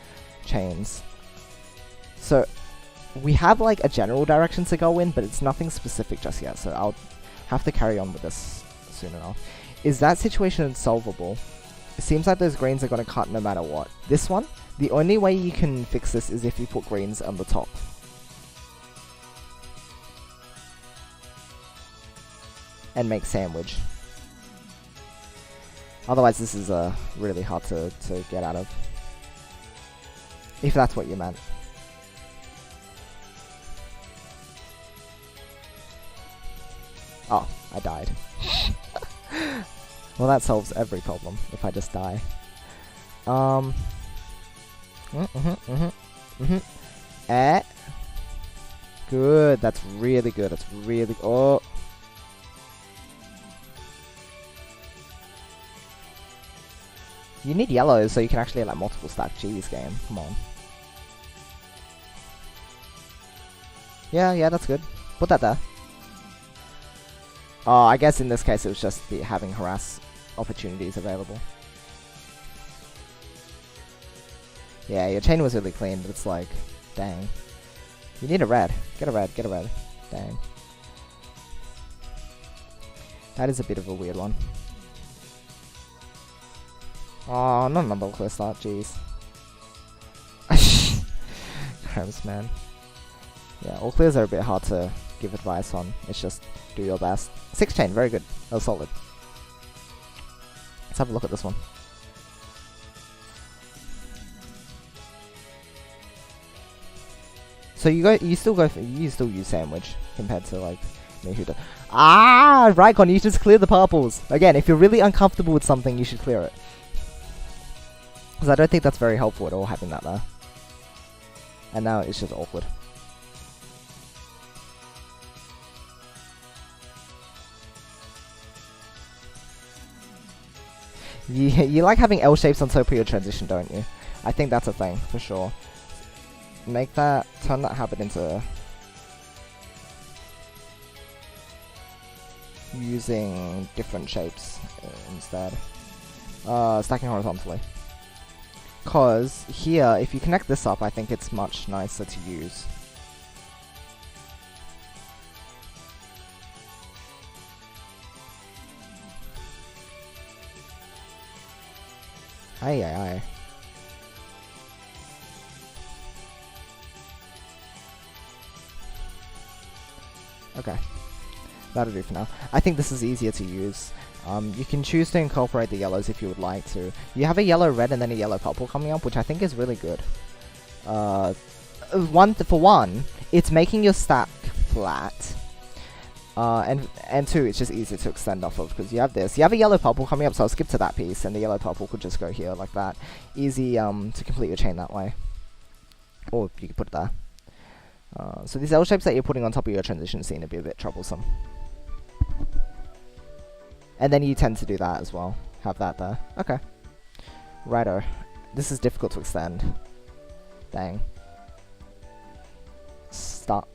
chains. So we have like a general direction to go in, but it's nothing specific just yet, so I'll have to carry on with this soon enough. Is that situation solvable? It seems like those greens are going to cut no matter what. This one, the only way you can fix this is if you put greens on the top. And make sandwich. Otherwise this is really hard to get out of. If that's what you meant. Oh, I died. Well, that solves every problem if I just die. Good, that's really good, that's really... Oh! You need yellows so you can actually like multiple stack G's game. Come on. Yeah, that's good. Put that there. Oh, I guess in this case it was just having harass opportunities available. Yeah, your chain was really clean, but it's like, dang. You need a red. Get a red, get a red. Dang. That is a bit of a weird one. Oh, not another clear start, jeez. Cramps, man. Yeah, all clears are a bit hard to give advice on. It's just do your best. 6 chain, very good. That was solid. Let's have a look at this one. So you still use sandwich compared to like me who does. Ah, Raikon, you just clear the purples. Again, if you're really uncomfortable with something, you should clear it. Because I don't think that's very helpful at all, having that there. And now it's just awkward. You like having L shapes on top of your transition, don't you? I think that's a thing, for sure. Turn that habit into... using different shapes instead. Stacking horizontally. Because here, if you connect this up, I think it's much nicer to use. Aye, aye, aye. Okay. That'll do for now. I think this is easier to use. You can choose to incorporate the yellows if you would like to. You have a yellow red and then a yellow purple coming up, which I think is really good. For one, it's making your stack flat. And two, it's just easier to extend off of because you have this. You have a yellow purple coming up, so I'll skip to that piece, and the yellow purple could just go here like that. Easy to complete your chain that way. Or you could put it there. So these L shapes that you're putting on top of your transition scene would be a bit troublesome. And then you tend to do that as well. Have that there. Okay. Righto. This is difficult to extend. Dang. Stuck.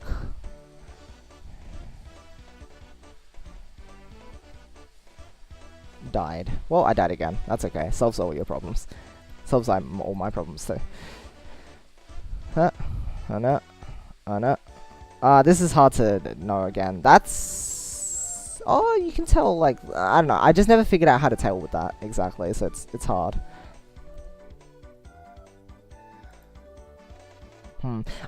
Died. Well, I died again. That's okay. Solves all your problems. Solves all my problems too. Oh no. Oh no. This is hard to know again. That's... Oh, you can tell, like... I don't know. I just never figured out how to tell with that exactly, so it's hard.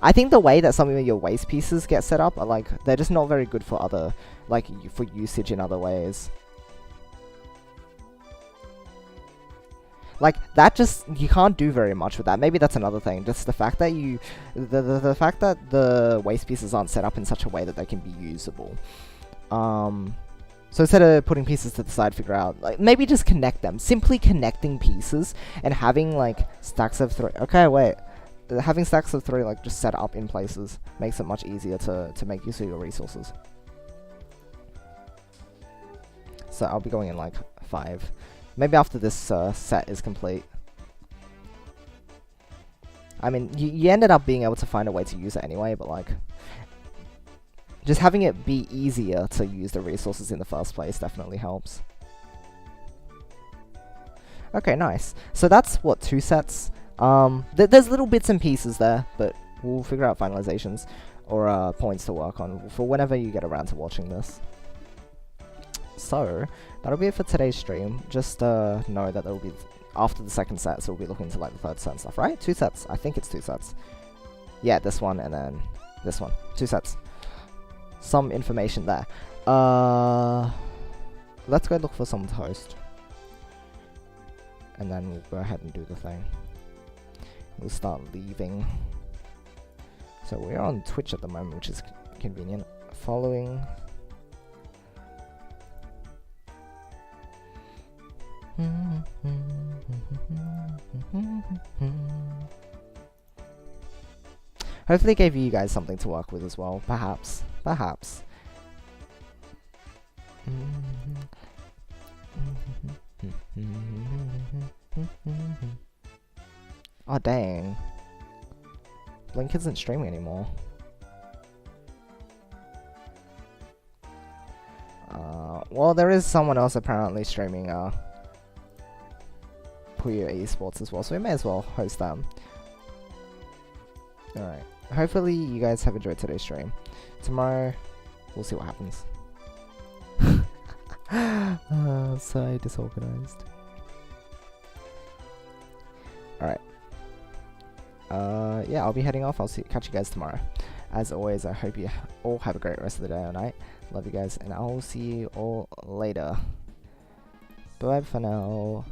I think the way that some of your waist pieces get set up are like... They're just not very good for other... Like, for usage in other ways. Like, that just, you can't do very much with that. Maybe that's another thing. Just the fact that the fact that the waist pieces aren't set up in such a way that they can be usable. So instead of putting pieces to the side, figure out, like, maybe just connect them. Simply connecting pieces and having, like, stacks of 3. Okay, wait. Having stacks of 3, like, just set up in places makes it much easier to make use of your resources. So I'll be going in, like, 5. Maybe after this set is complete. I mean, you ended up being able to find a way to use it anyway, but like... Just having it be easier to use the resources in the first place definitely helps. Okay, nice. So that's, what, 2 sets? There's little bits and pieces there, but we'll figure out finalizations or points to work on for whenever you get around to watching this. So, that'll be it for today's stream. Just know that there will be, after the second set, so we'll be looking into like the third set and stuff, right? 2 sets. I think it's 2 sets. Yeah, this one and then this one. 2 sets. Some information there. Let's go look for someone to host. And then we'll go ahead and do the thing. We'll start leaving. So we're on Twitch at the moment, which is convenient. Following... Hopefully it gave you guys something to work with as well. Perhaps. Perhaps. Oh dang. Blink isn't streaming anymore. Well, there is someone else apparently streaming Puyo esports as well, so we may as well host them. Alright. Hopefully you guys have enjoyed today's stream. Tomorrow, we'll see what happens. So disorganized. Alright. Yeah, I'll be heading off. I'll catch you guys tomorrow. As always, I hope you all have a great rest of the day or night. Love you guys, and I'll see you all later. Bye for now.